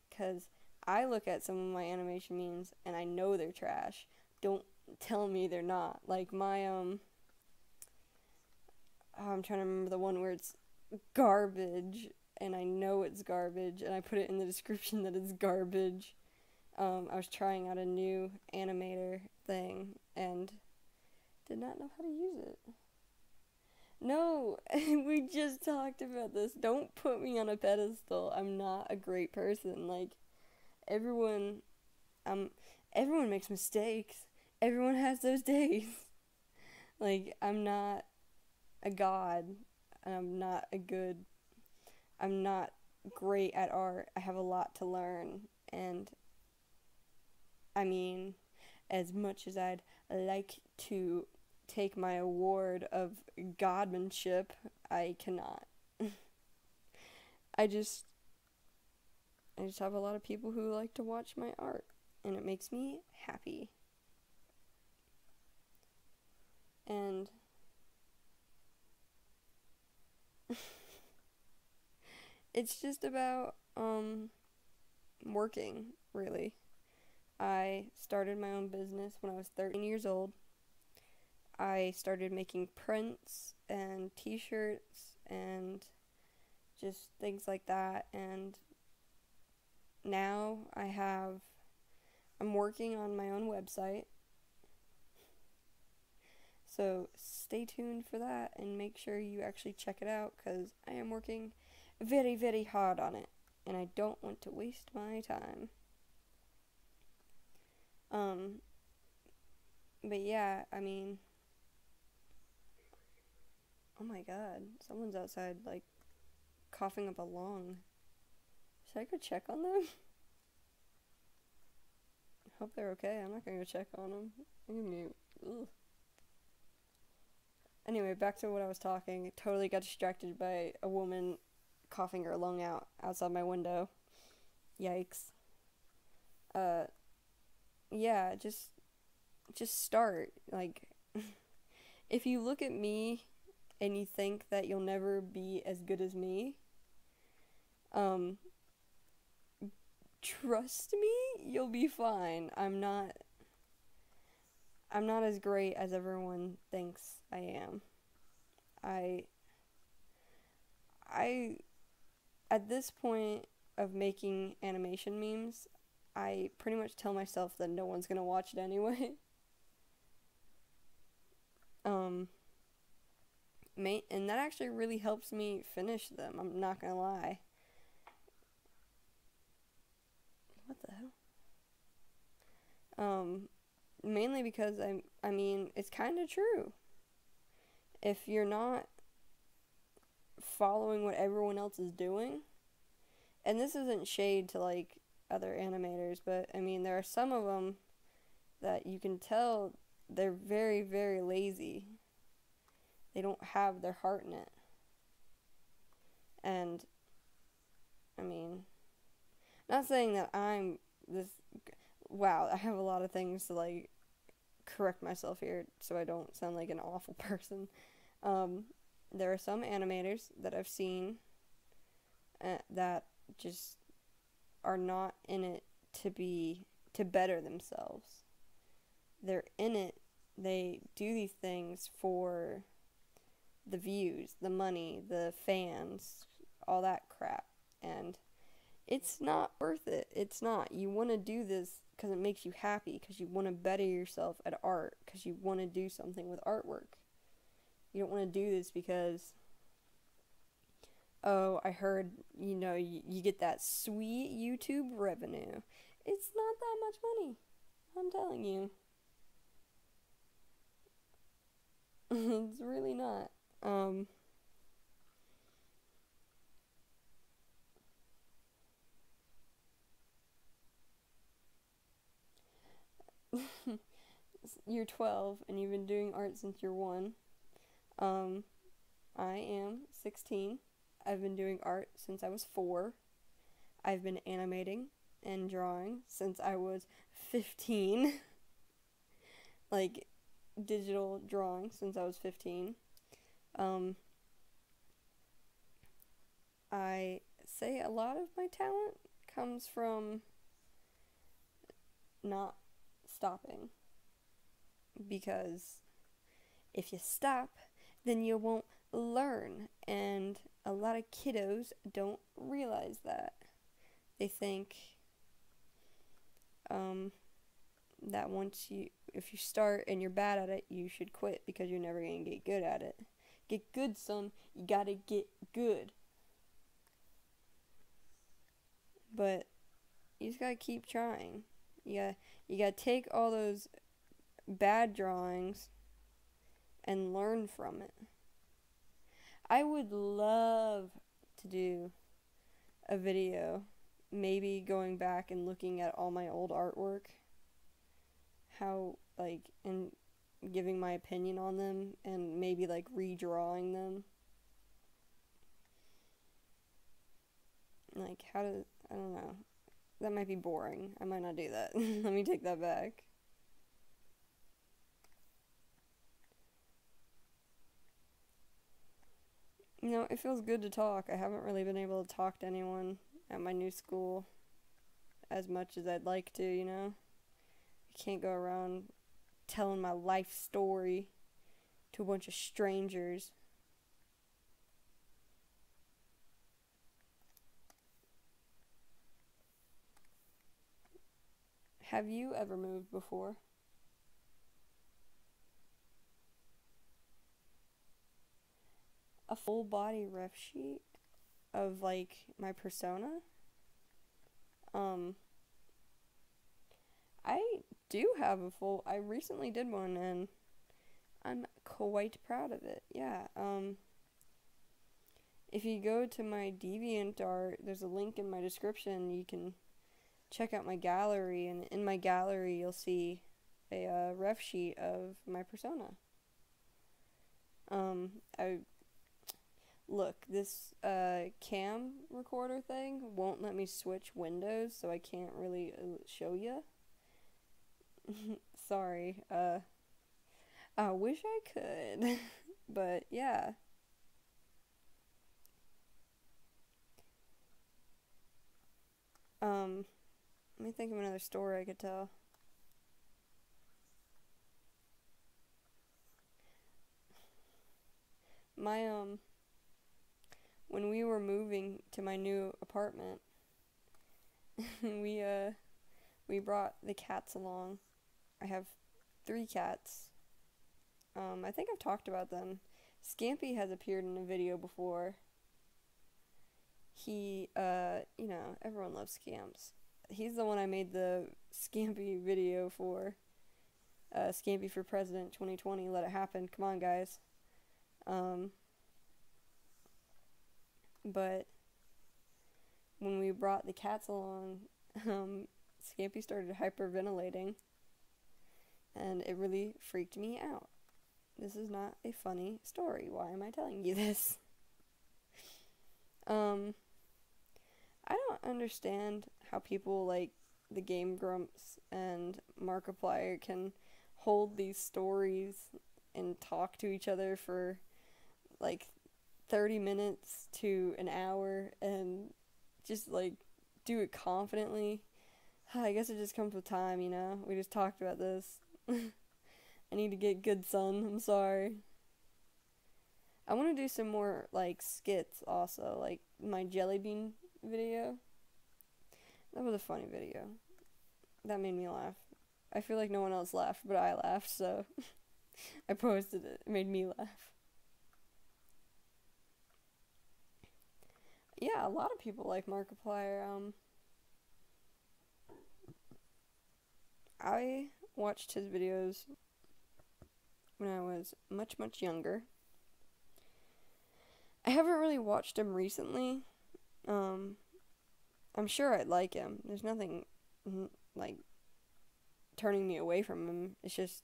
Because I look at some of my animation memes and I know they're trash. Don't tell me they're not. Like my, oh, I'm trying to remember the one where it's garbage and I know it's garbage and I put it in the description that it's garbage. I was trying out a new animator thing and did not know how to use it. No, we just talked about this. Don't put me on a pedestal. I'm not a great person. Like everyone, um, everyone makes mistakes. Everyone has those days. Like I'm not a god. I'm not a good. I'm not great at art. I have a lot to learn, and I mean, as much as I'd like to take my award of godmanship, I cannot. I just I just have a lot of people who like to watch my art and it makes me happy. And it's just about working, really. I started my own business when I was 13 years old. I started making prints and t-shirts and just things like that, and now I'm working on my own website. So stay tuned for that and make sure you actually check it out because I am working very, very hard on it and I don't want to waste my time. Um, but yeah, I mean, oh my god, someone's outside like coughing up a lung. Should I go check on them? Hope they're okay. I'm not gonna go check on them. I'm gonna be, ugh. Anyway, back to what I was talking. Totally got distracted by a woman coughing her lung out outside my window. Yikes. Uh, yeah, just start. Like, if you look at me and you think that you'll never be as good as me, Um, trust me, you'll be fine. I'm not as great as everyone thinks I am. I I at this point of making animation memes, I pretty much tell myself that no one's gonna watch it anyway. um, and that actually really helps me finish them. I'm not gonna lie. What the hell? Mainly because I mean, it's kind of true. If you're not following what everyone else is doing, and this isn't shade to like other animators, but I mean, there are some of them that you can tell they're very, very lazy. They don't have their heart in it. And I mean, not saying that I'm this. Wow, I have a lot of things to like correct myself here so I don't sound like an awful person. Um, there are some animators that I've seen that just are not in it to better themselves. They're in it. They do these things for the views, the money, the fans, all that crap. And it's not worth it. It's not. You want to do this because it makes you happy, because you want to better yourself at art, because you want to do something with artwork. You don't want to do this because, oh, I heard, you get that sweet YouTube revenue. It's not that much money. I'm telling you. It's really not. You're 12 and you've been doing art since you're 1. Um, I am 16. I've been doing art since I was 4. I've been animating and drawing since I was 15. Like, digital drawing since I was 15. Um, I say a lot of my talent comes from not stopping. Because if you stop, then you won't learn. And a lot of kiddos don't realize that. They think that if you start and you're bad at it, you should quit because you're never going to get good at it. Get good, son. You gotta get good. But you just gotta keep trying. You gotta take all those bad drawings and learn from it. I would love to do a video, maybe going back and looking at all my old artwork, and giving my opinion on them, and maybe like redrawing them. Like, I don't know. That might be boring. I might not do that. Let me take that back. It feels good to talk. I haven't really been able to talk to anyone at my new school as much as I'd like to. I can't go around telling my life story to a bunch of strangers. Have you ever moved before? A full body ref sheet of like my persona? Um, I do have I recently did one and I'm quite proud of it. Yeah. If you go to my DeviantArt, there's a link in my description. You can check out my gallery, and in my gallery, you'll see a ref sheet of my persona. I look, this cam recorder thing won't let me switch windows, so I can't really show you. Sorry. I wish I could, but yeah. Let me think of another story I could tell. My, when we were moving to my new apartment, we, we brought the cats along. I have 3 cats. I think I've talked about them. Scampy has appeared in a video before. He, everyone loves Scamps. He's the one I made the Scampy video for. Scampy for President 2020. Let it happen. Come on, guys. But when we brought the cats along, Scampy started hyperventilating, and it really freaked me out. This is not a funny story. Why am I telling you this? I don't understand how people like the Game Grumps and Markiplier can hold these stories and talk to each other for like 30 minutes to an hour and just like do it confidently. I guess it just comes with time, you know? We just talked about this. I need to get good, son. I'm sorry. I want to do some more like skits also, like my jelly bean video. That was a funny video. That made me laugh. I feel like no one else laughed, but I laughed, so I posted it. It made me laugh. Yeah, a lot of people like Markiplier. I watched his videos when I was much, much younger. I haven't really watched him recently. I'm sure I'd like him. There's nothing, like, turning me away from him. It's just,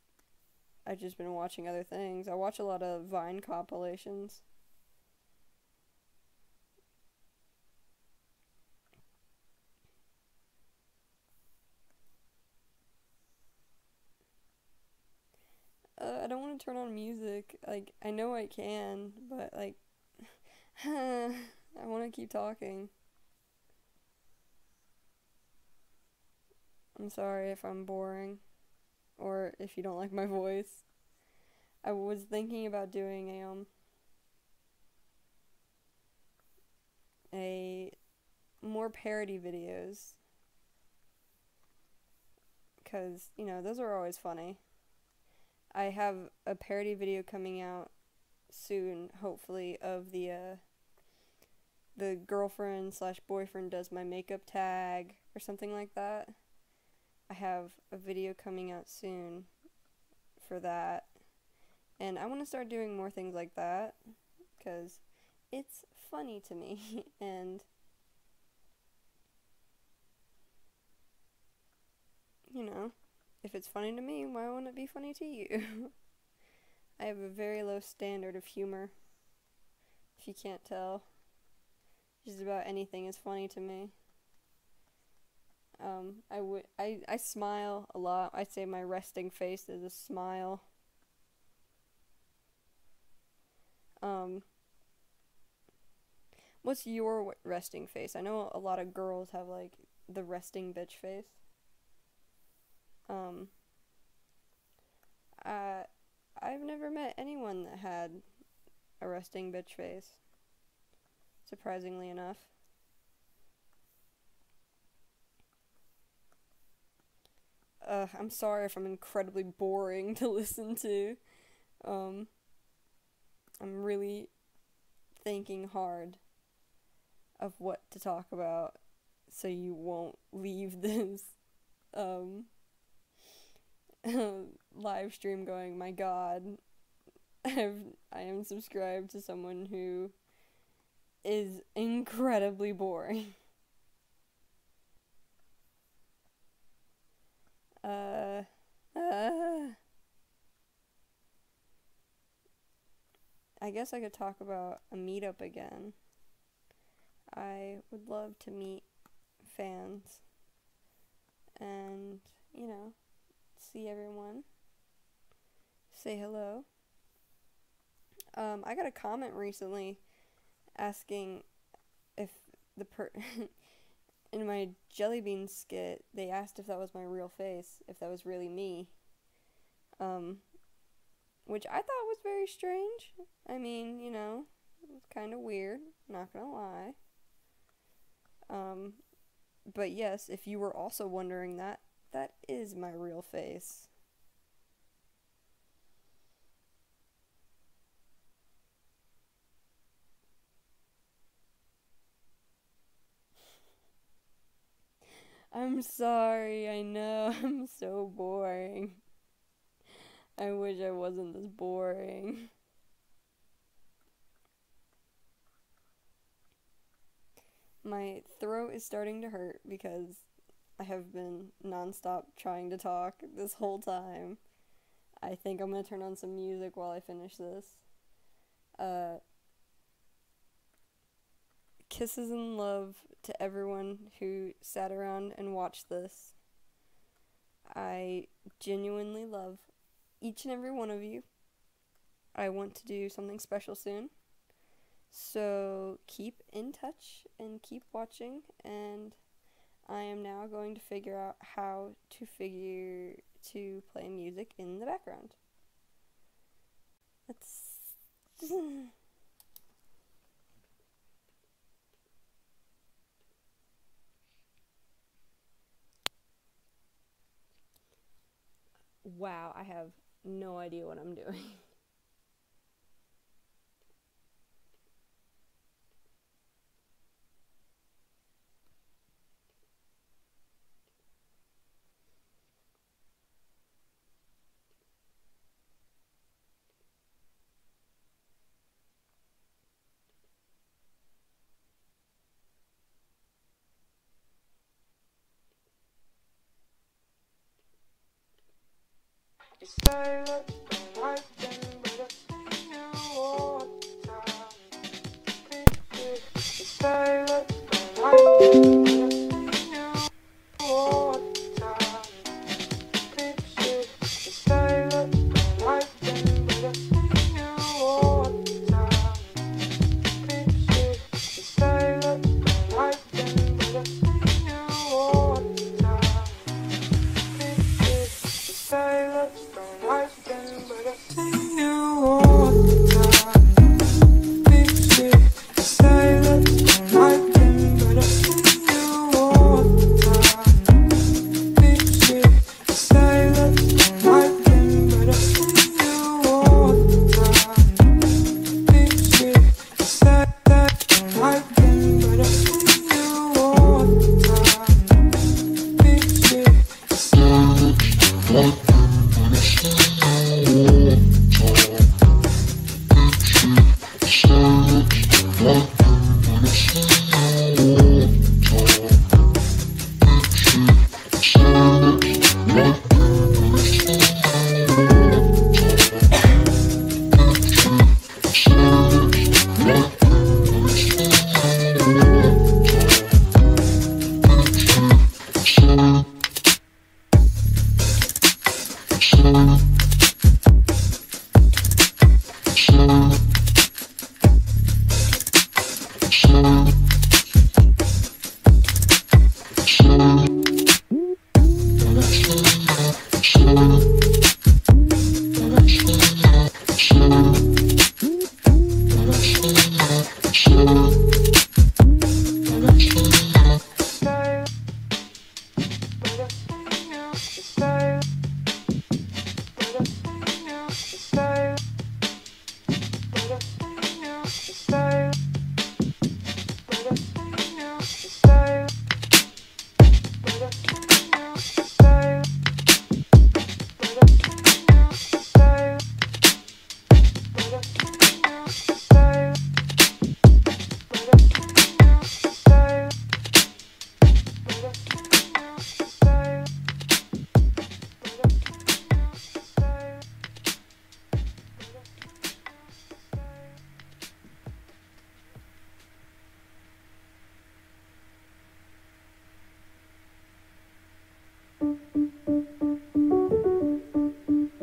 I've just been watching other things. I watch a lot of Vine compilations. I don't want to turn on music. Like, I know I can, but, like, I want to keep talking. I'm sorry if I'm boring, or if you don't like my voice. I was thinking about doing a more parody videos, because, you know, those are always funny. I have a parody video coming out soon, hopefully, of the girlfriend slash boyfriend does my makeup tag or something like that. I have a video coming out soon for that, and I want to start doing more things like that because it's funny to me. And you know, if it's funny to me, why wouldn't it be funny to you? I have a very low standard of humor, if you can't tell. Just about anything is funny to me. I smile a lot. I say my resting face is a smile. What's your resting face? I know a lot of girls have like the resting bitch face. Um, I I've never met anyone that had a resting bitch face. Surprisingly enough. I'm sorry if I'm incredibly boring to listen to. Um, I'm really thinking hard of what to talk about so you won't leave this um live stream going, my god, I am subscribed to someone who is incredibly boring. Uh, uh, I guess I could talk about a meetup again. I would love to meet fans and, you know, see everyone, say hello. I got a comment recently asking if the in my jelly bean skit, they asked if that was my real face, if that was really me. Which I thought was very strange. I mean, you know, it's kind of weird, not gonna lie. But yes, if you were also wondering that, that is my real face. I'm sorry, I know, I'm so boring. I wish I wasn't this boring. My throat is starting to hurt because I have been nonstop trying to talk this whole time. I think I'm gonna turn on some music while I finish this. Uh, Kisses and love to everyone who sat around and watched this. I genuinely love each and every one of you. I want to do something special soon. So keep in touch and keep watching, and I am now going to figure out how to play music in the background. Let's Wow, I have no idea what I'm doing.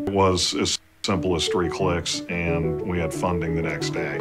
It was as simple as 3 clicks, and we had funding the next day.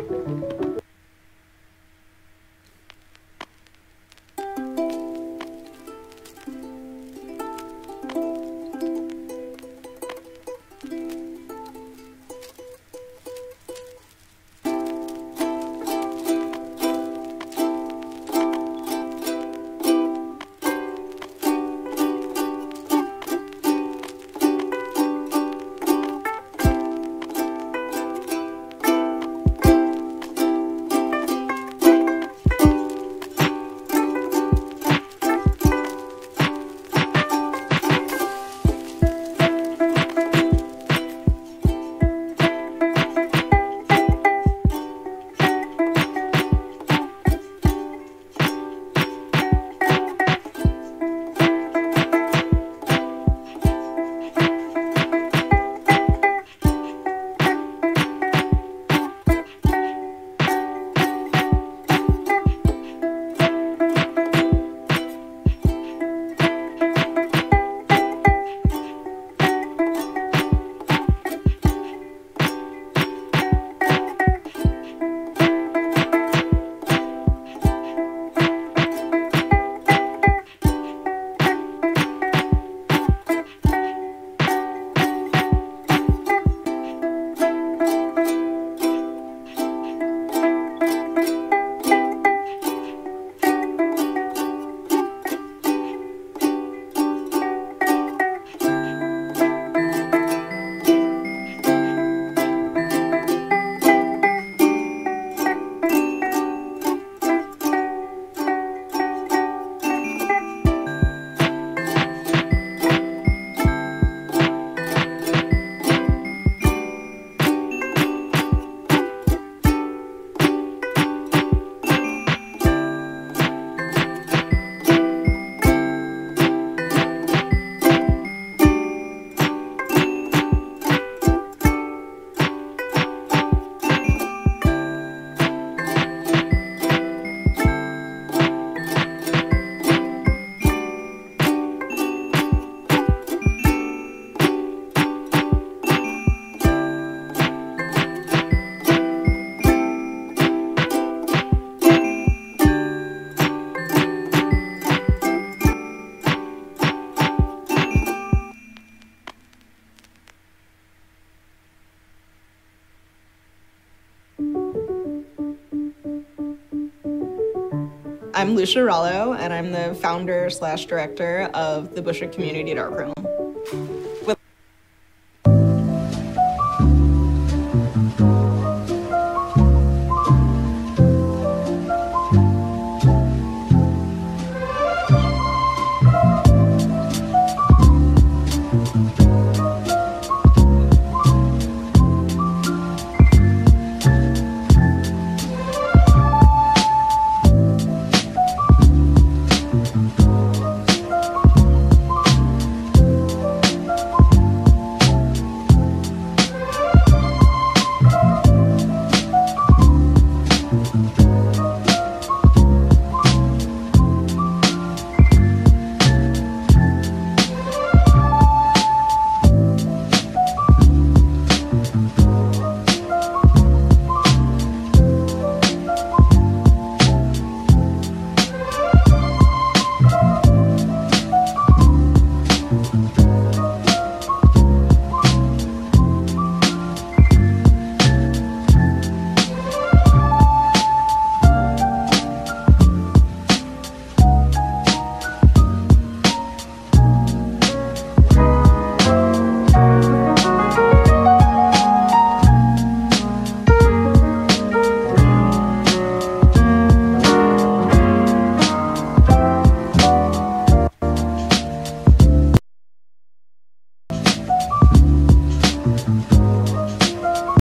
I'm Lucia Rollo, and I'm the founder/director of the Bushwick Community Darkroom.